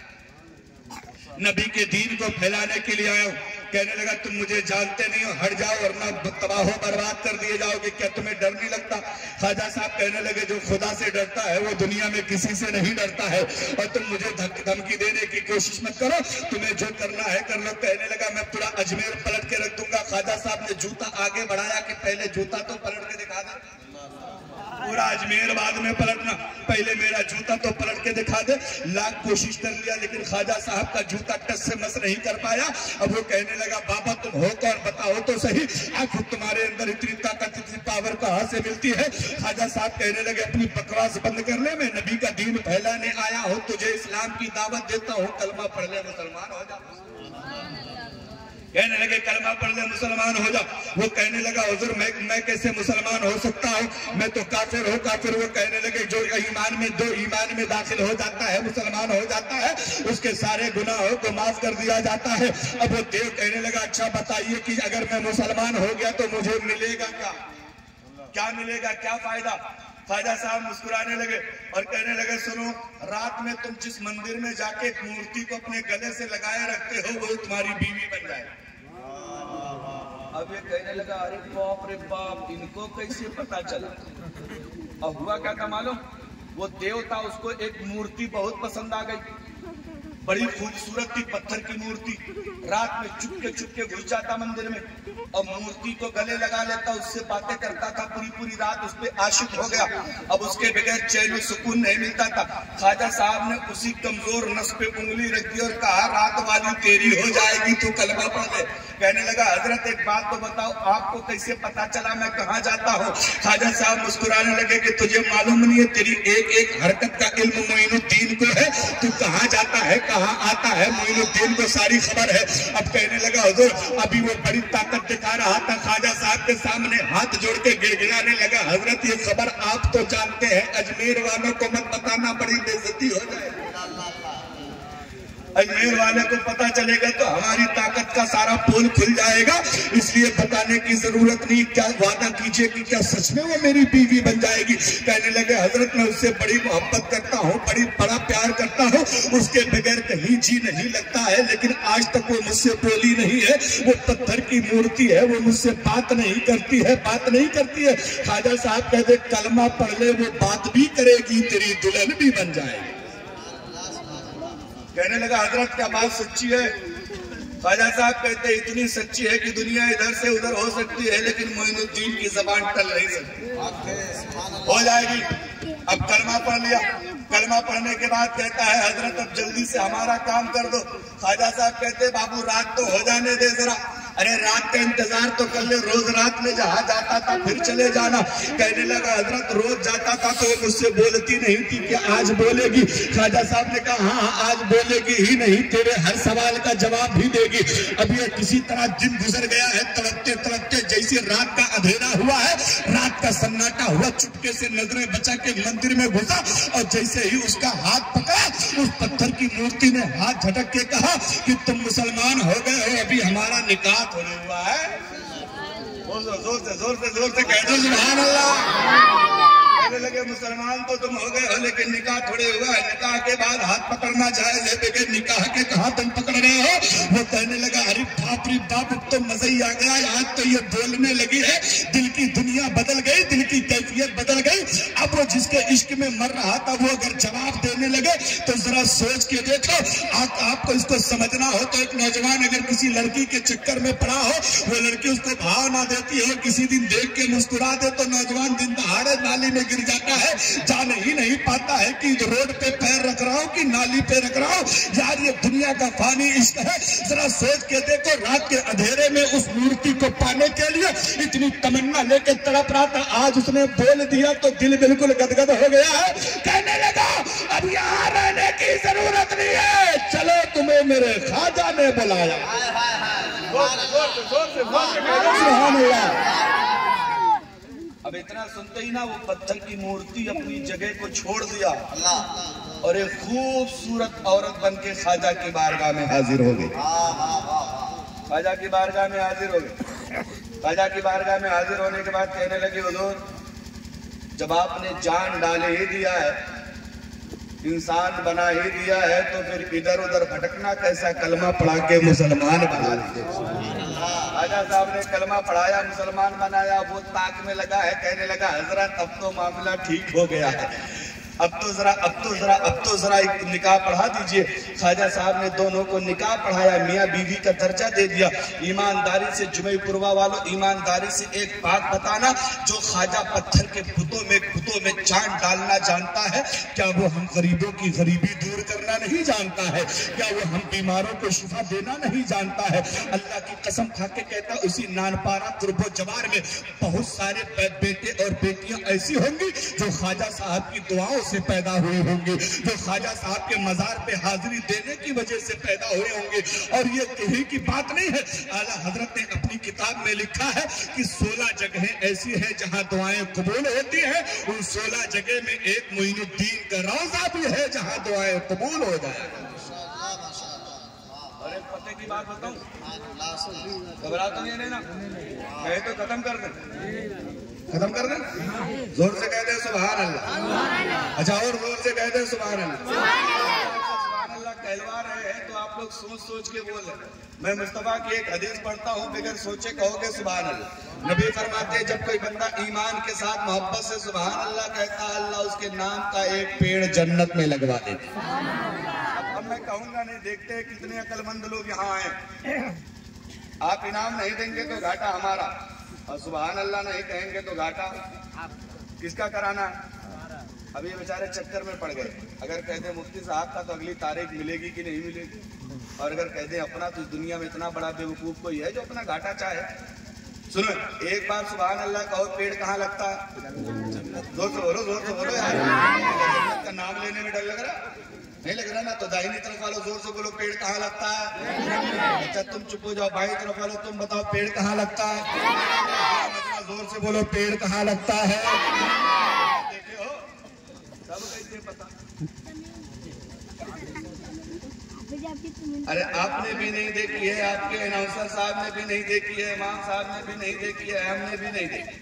नबी के दीन को फैलाने के लिए आया हूँ। कहने लगा, तुम मुझे जानते नहीं हो, हट जाओ वरना तबाह बर्बाद कर दिए जाओगे। क्या तुम्हें डर नहीं लगता? ख्वाजा साहब कहने लगे, जो खुदा से डरता है वो दुनिया में किसी से नहीं डरता है, और तुम मुझे धमकी देने की कोशिश मत करो, तुम्हें जो करना है कर लो। कहने लगा, मैं पूरा अजमेर पलट के रख दूंगा। ख्वाजा साहब ने जूता आगे बढ़ाया कि पहले जूता तो पलट के दिखा दे। पूरा अजमेर बाद में पलटना, पहले मेरा जूता तो पलट के दिखा दे। लाख कोशिश कर लिया लेकिन ख्वाजा साहब का जूता टच से मस नहीं कर पाया। अब वो कहने लगा, बाबा तुम हो कौन? बताओ तो सही, आखिर तुम्हारे अंदर इतनी ताकत, इतनी पावर कहाँ से मिलती है? ख्वाजा साहब कहने लगे, अपनी बकवास बंद कर ले, मैं नबी का दीन फैलाने आया हूँ, तुझे इस्लाम की दावत देता हूँ, कलमा पढ़ ले मुसलमान हो जा। कहने लगे, कलमा पढ़ ले मुसलमान हो जा। वो कहने लगा, हुजूर मैं कैसे मुसलमान हो सकता हूँ? मैं तो काफिर हूँ, काफिर। वो कहने लगे, जो ईमान में दाखिल हो जाता है, मुसलमान हो जाता है, उसके सारे गुनाहों को माफ कर दिया जाता है। अब वो देव कहने लगा, अच्छा बताइए कि अगर मैं मुसलमान हो गया तो मुझे मिलेगा क्या? क्या मिलेगा, क्या फायदा? ख्वाजा साहब मुस्कुराने लगे और कहने लगे, सुनो, रात में तुम जिस मंदिर में जाके एक मूर्ति को अपने गले से लगाए रखते हो वो तुम्हारी बीवी बन जाए। अब ये कहने लगा, अरे बाप रे बाप, इनको कैसे पता चला? अब हुआ क्या था मालूम? वो देवता, उसको एक मूर्ति बहुत पसंद आ गई, बड़ी खूबसूरत थी, पत्थर की मूर्ति। रात में चुपके घुस जाता मंदिर में और मूर्ति को गले लगा लेता, उससे बातें करता था, पूरी रात उस पर आशिक हो गया। अब उसके बगैर चैन सुकून नहीं मिलता था। ख्वाजा साहब ने उसी कमजोर नस पे उंगली रख दी और कहा, रात वाली तेरी हो जाएगी, तू कलमा पढ़ ले। कहने लगा, हजरत एक बात तो बताओ, आपको कैसे पता चला मैं कहाँ जाता हूँ? ख्वाजा साहब मुस्कुराने लगे कि तुझे मालूम नहीं है, तेरी एक हरकत का इल्म मोइनुद्दीन को है, तू कहाँ जाता है, कहाँ आता है, मोइनुद्दीन को सारी खबर है। अब कहने लगा, हुजूर, अभी वो बड़ी ताकत दिखा रहा था, ख्वाजा साहब के सामने हाथ जोड़ के गिड़गिड़ाने लगा, हजरत ये खबर आप तो जानते हैं, अजमेर वालों को मत बताना, बड़ी बेइज्जती हो जाए। अजमेर वाले को पता चलेगा तो हमारी ताकत का सारा पोल खुल जाएगा, इसलिए बताने की जरूरत नहीं। क्या वादा कीजिए कि क्या सच में वो मेरी बीवी बन जाएगी? कहने लगे, हजरत मैं उससे बड़ी मोहब्बत करता हूँ, बड़ा प्यार करता हूँ, उसके बगैर कहीं जी नहीं लगता है, लेकिन आज तक वो मुझसे बोली नहीं है, वो पत्थर की मूर्ति है, वो मुझसे बात नहीं करती है। ख्वाजा साहब कहते, कलमा पढ़ ले, वो बात भी करेगी, तेरी दुल्हन भी बन जाएगी। कहने लगा, हजरत क्या बात सच्ची है? ख्वाजा साहब कहते, इतनी सच्ची है कि दुनिया इधर से उधर हो सकती है, लेकिन मोइनुद्दीन की जबान टल नहीं सकती, हो जाएगी। अब कलमा पढ़ लिया। कलमा पढ़ने के बाद कहता है, हजरत अब जल्दी से हमारा काम कर दो। ख्वाजा साहब कहते, बाबू रात तो हो जाने दे जरा। अरे रात का इंतजार तो कर ले, रोज रात में जहाँ जाता था फिर चले जाना। कहने लगा, हजरत रोज जाता था तो वो मुझसे बोलती नहीं थी, क्या आज बोलेगी? ख्वाजा साहब ने कहा, हाँ आज बोलेगी ही नहीं, तेरे हर सवाल का जवाब भी देगी। अब ये किसी तरह दिन गुजर गया है, तड़पते तड़पते जैसे रात का अंधेरा हुआ है, रात का सन्नाटा हुआ, चुपके से नजरें बचा के मंदिर में घुसा और जैसे ही उसका हाथ पकड़ा, उस पत्थर की मूर्ति ने हाथ झटक के कहा कि तुम मुसलमान हो गए हो, अभी हमारा निकाह थोड़ी हुआ है। जोर से कह दो सुभान अल्लाह। कहने लगे, मुसलमान तो तुम हो गए हो, लेकिन निकाह थोड़े हुआ है, निकाह के बाद हाथ पकड़ना जायज है, लेकिन निकाह के कहाँ तुम पकड़ रहे हो? वो कहने लगा, अरे बाप रे बाप, तो मजा ही आ गया, आज तो ये बोलने लगी है, दिल की दुनिया बदल गई, दिल की कैफियत बदल गई। अब वो जिसके इश्क में मर रहा था, वो अगर जवाब देने लगे तो जरा सोच के देखो। आपको इसको समझना हो तो एक नौजवान अगर किसी लड़की के चक्कर में पड़ा हो, वो लड़की उसको भाव ना देती हो, किसी दिन देख के मुस्कुरा दे, तो नौजवान दिन दहाड़े नाली में गिर जाता है, जान ही नहीं पाता है कि रोड पे पैर रख रहा हूं कि नाली पे रख रहा हूं। यार ये दुनिया का फानी इश्क है, जरा सोच के देखो। रात के अंधेरे में उस मूर्ति को पाने के लिए इतनी तमन्ना लेके तड़प रहा था, आज उसने बोल दिया तो दिल बिल्कुल गदगद हो गया है। कहने लगा, अब यहाँ रहने की जरूरत नहीं है, चलो तुम्हें मेरे ख्वाजा ने बुलाया। सुभान अल्लाह। अब इतना सुनते ही ना वो पत्थर की मूर्ति अपनी जगह को छोड़ दिया और एक खूबसूरत औरत बन के ख्वाजा की बारगाह में हाजिर हो गई। ख्वाजा की बारगाह में हाजिर हो गई। ख्वाजा की बारगाह में हाजिर होने के बाद कहने लगी, हुजूर जब आपने जान डाले ही दिया है, इंसान बना ही दिया है, तो फिर इधर उधर भटकना कैसा? कलमा पढ़ा के मुसलमान बना दीजिए। ख्वाजा साहब ने कलमा पढ़ाया, मुसलमान बनाया। वो ताक में लगा है, कहने लगा, हजरत अब तो मामला ठीक हो गया है, अब तो जरा एक निकाह पढ़ा दीजिए। ख्वाजा साहब ने दोनों को निकाह पढ़ाया, मियाँ बीवी का दर्जा दे दिया। ईमानदारी से जुमईपुरवा वालों, ईमानदारी से एक बात बताना, जो ख्वाजा पत्थर के बुतों में जान डालना जानता है, क्या वो हम गरीबों की गरीबी दूर करना नहीं जानता है? क्या वो हम बीमारों को शिफा देना नहीं जानता है? अल्लाह की कसम खा के कहता, उसी नानपारा कुर्बो जवार में बहुत सारे बेटे और बेटियां ऐसी होंगी जो ख्वाजा साहब की दुआओं से पैदा हुए होंगे, जो ख्वाजा साहब के मजार पे हाजिरी देने की वजह से पैदा हुए होंगे। और ये कहीं की बात नहीं है, आला हजरत ने अपनी किताब में लिखा है कि 16 जगहें ऐसी हैं जहां दुआएं कबूल होती हैं। उन 16 जगह में एक मोइनुद्दीन का रौजा भी है जहां दुआएं कबूल हो जाए। अरे पते की बात बताऊं, घबरा तो नहीं ना, कहे तो खत्म कर दे, जोर से कह दे सुभान अल्लाह। अच्छा और जोर से कह दे सुभान अल्लाह। सुभान अल्लाह कहलवा रहे हैं तो आप लोग सोच सोच के बोल रहे हैं। मैं मुस्तफा की एक हदीस पढ़ता हूँ, बगैर सोचे कहोगे सुभान अल्लाह। नबी फरमाते हैं जब कोई बंदा ईमान के साथ मोहब्बत से सुभान अल्लाह कहता है, अल्लाह उसके नाम का एक पेड़ जन्नत में लगवा देता। अब मैं कहूंगा नहीं, देखते हैं कितने अक्लमंद लोग यहाँ आए। आप इनाम नहीं देंगे तो घाटा हमारा, और सुभान अल्लाह नहीं कहेंगे तो घाटा किसका कराना। अभी ये बेचारे चक्कर में पड़ गए। अगर कहते मुफ्ती साहब का तो अगली तारीख मिलेगी कि नहीं मिलेगी, और अगर कहते अपना तो दुनिया में इतना बड़ा बेवकूफ कोई है जो अपना घाटा चाहे। सुनो, एक बार सुभान अल्लाह कहो, पेड़ कहाँ लगता है? जोर से बोलो यार। का नाम लेने में डर लग रहा नहीं लग रहा ना? तो दाहिनी तरफ वालों जोर से बोलो, पेड़ कहाँ लगता है? अच्छा तुम चुप हो जाओ। बाई तरफ वालों तुम बताओ, पेड़ कहाँ लगता है? जोर से बोलो, पेड़ कहाँ लगता है? देखे हो सब कैसे पता। अरे आपने भी नहीं देखी है, आपके अनाउंसर साहब ने भी नहीं देखी है, इमाम साहब ने भी नहीं देखी है, हमने भी नहीं देखी।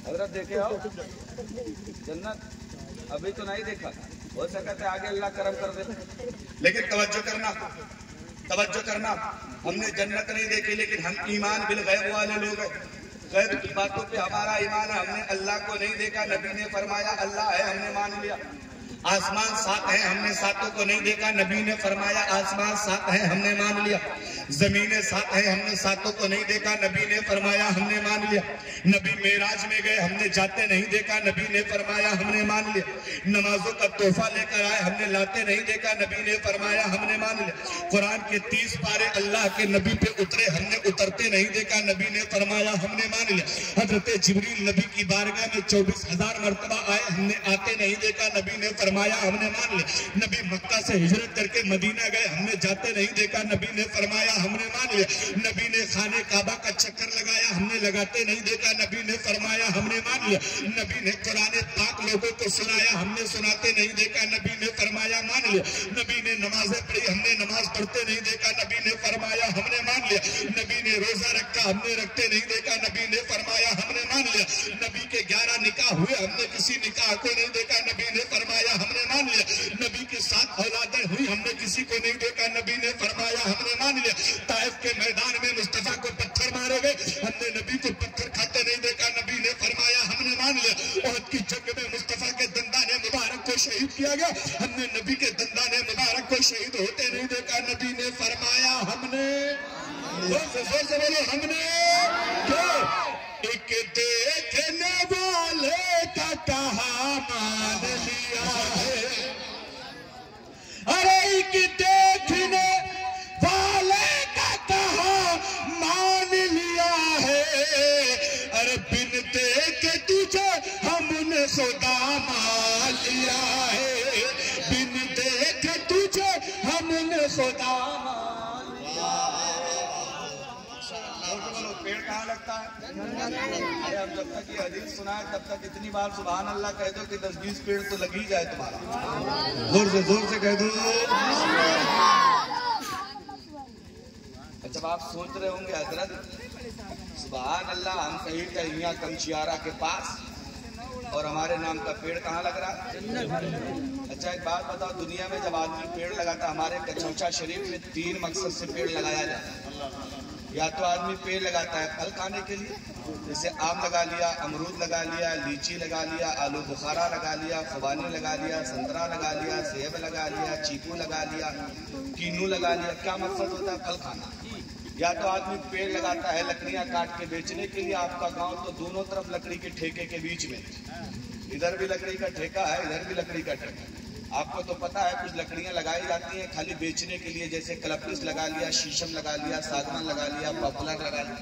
हजरत देखे हो जन्नत? अभी तो नहीं देखा, हो सकता है आगे अल्लाह करम कर दे। लेकिन तवज्जो करना, हमने जन्नत नहीं देखी, लेकिन हम ईमान बिल गैब वाले लोग हैं। गैब की बातों पे हमारा ईमान है। हमने अल्लाह को नहीं देखा, नबी ने फरमाया अल्लाह है, हमने मान लिया। आसमान 7 है, हमने 7 को नहीं देखा, नबी ने फरमाया आसमान 7 है, हमने मान लिया। जमीनें 7 है, हमने 7 को नहीं देखा, नबी ने फरमाया हमने मान लिया। नबी मेराज में गए, हमने जाते नहीं देखा, नबी ने फरमाया हमने मान लिया। नमाजों का तोहफा लेकर आए, हमने लाते नहीं देखा, नबी ने फरमाया हमने मान लिया। कुरान के 30 पारे अल्लाह के नबी पे उतरे, हमने उतरते नहीं देखा, नबी ने फरमाया हमने मान लिया। हजरत जिब्रील नबी की बारगाह में 24,000 मरतबा आए, हमने आते नहीं देखा, नबी ने फरमाया हमने मान लिया। नबी मक्का से हिजरत करके मदीना गए, हमने जाते नहीं देखा, नबी ने फरमाया हमने मान लिया। नबी ने खाने काबा का चक्कर लगाया, हमने लगाते नहीं देखा, नबी ने फरमाया हमने मान लिया। नबी ने कुरान पाक लोगों को सुनाया, हमने सुनाते नहीं देखा, नबी ने फरमाया मान लिया। नबी ने नमाजें पढ़ी, हमने नमाज पढ़ते नहीं देखा, नबी ने फरमाया हमने मान लिया। नबी ने रोजा रखा, हमने रखते नहीं देखा, नबी ने फरमाया हमने मान लिया। नबी के 11 निकाह हुए, हमने किसी निकाह को नहीं देखा, नबी ने फरमाया हमने मान लिया। नबी के 7 औलादें हुई, हमने किसी को नहीं देखा, नबी ने फरमाया हमने मान लिया। ताइफ के मैदान में मुस्तफा को पत्थर मारे गए, हमने नबी को पत्थर खाते नहीं देखा, नबी ने फरमाया हमने मान लिया। उहद की जंग में मुस्तफा के दंदाने मुबारक को शहीद किया गया, हमने नबी के दंदाने मुबारक को शहीद होते नहीं देखा, नबी ने फरमाया हमने। जोर से बोलो हमने। क्यों? एक देखने वाले का कहा मान लिया है, अरे एक देखने वाले का कहा मान लिया है, अरे बिन देखे तुझे हमने खुदा मान लिया है, बिन देखे तुझे हमने खुदा मान लिया है। पेड़ कहाँ लगता है? अरे अब जब तक ये हदीस सुना है तब तक इतनी बार सुभान अल्लाह कह दो कि 10-20 पेड़ तो लग ही जाए तुम्हारा। जोर से कह दो। जब आप सोच रहे होंगे हजरत सुभान अल्लाह हम कहीं कहीं कमचियारा के पास और हमारे नाम का पेड़ कहाँ लग रहा है? अच्छा एक बात बताओ, दुनिया में जब आदमी पेड़ लगाता, हमारे कचौचा शरीफ में 3 मकसद से पेड़ लगाया जाता है। या तो आदमी पेड़ लगाता है फल खाने के लिए, जैसे आम लगा लिया, अमरूद लगा लिया, लीची लगा लिया, आलू बुखारा लगा लिया, खुबानी लगा लिया, संतरा लगा लिया, सेब लगा लिया, चीकू लगा लिया, कीनू लगा लिया। क्या मकसद होता है? फल खाना। या तो आदमी पेड़ लगाता है लकड़ियां काट के बेचने के लिए। आपका गांव तो दोनों तरफ लकड़ी के ठेके के बीच में, इधर भी लकड़ी का ठेका है, इधर भी लकड़ी का ठेका। आपको तो पता है कुछ लकड़ियां लगाई जाती हैं खाली बेचने के लिए, जैसे कलपीस लगा लिया, शीशम लगा लिया, सागवान लगा लिया, पॉपुलर लगा लिया।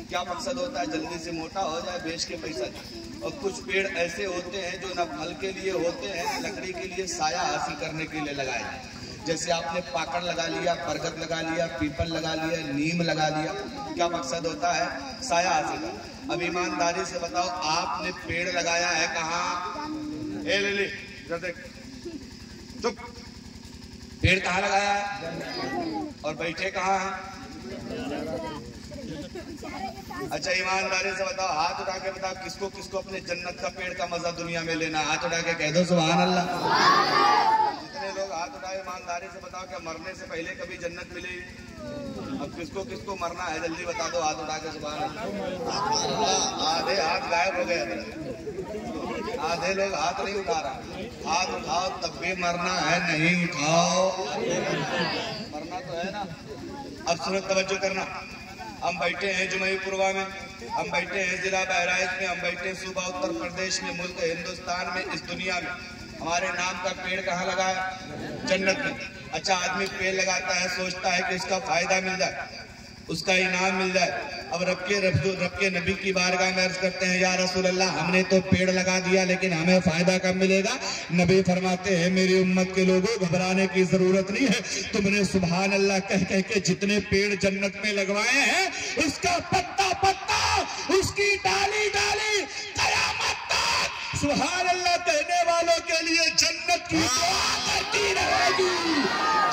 क्या मकसद होता है? जल्दी से मोटा हो जाए, बेच के पैसा दे। और कुछ पेड़ ऐसे होते हैं जो न फल के लिए होते हैं, लकड़ी के लिए साया हासिल करने के लिए लगाए जाते हैं। जैसे आपने पाकड़ लगा लिया, बरगद लगा लिया, पीपल लगा लिया, नीम लगा लिया। क्या मकसद होता है? साया हासिल करना। अब ईमानदारी से बताओ, आपने पेड़ लगाया है कहाँ? ले देख, चुप। पेड़ कहाँ लगाया है और बैठे कहाँ हैं? अच्छा ईमानदारी से बताओ, हाथ उठा के बताओ, किसको किसको अपने जन्नत का पेड़ का मजा दुनिया में लेना? हाथ उठा के कह दो सुभान अल्लाह। जितने लोग हाथ उठाए ईमानदारी से बताओ, क्या मरने से पहले कभी जन्नत मिलेगी? अब किसको किसको मरना है जल्दी बता दो, हाथ उठा के। सुभान अल्लाह। आधे हाथ गायब हो गए, आधे लोग हाथ नहीं उठा रहे। हाथ उठाओ तब भी मरना है, नहीं उठाओ मरना तो है ना। अब सूरत तवज्जो करना। हम बैठे हैं जुमईपुरवा में, हम बैठे हैं जिला बहराइच में, हम बैठे हैं सूबा उत्तर प्रदेश में, मुल्क हिंदुस्तान में, इस दुनिया में। हमारे नाम का पेड़ कहाँ लगा है? जन्नत में। अच्छा, आदमी पेड़ लगाता है, सोचता है कि उसका फायदा मिल जाए, उसका इनाम मिल जाए। अब रब के नबी की बारगाह में अर्ज करते हैं, या रसूल अल्लाह, हमने तो पेड़ लगा दिया लेकिन हमें फायदा कब मिलेगा? नबी फरमाते हैं, मेरी उम्मत के लोगों, घबराने की जरूरत नहीं है। तुमने सुभान अल्लाह कह कह के जितने पेड़ जन्नत में लगवाए हैं, उसका पत्ता पत्ता, उसकी डाली डाली कयामत तक सुभान अल्लाह कहने वालों के लिए जन्नत की दुआ करती रहेगी,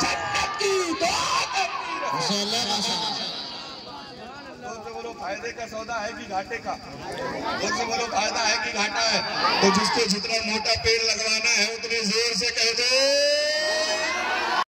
जन्नत की दुआ करती रहेगी। बोलो फायदे का सौदा है कि घाटे का? बोलो फायदा है कि घाटा है? तो जिसको जितना मोटा पेड़ लगवाना है उतने जोर से कह दो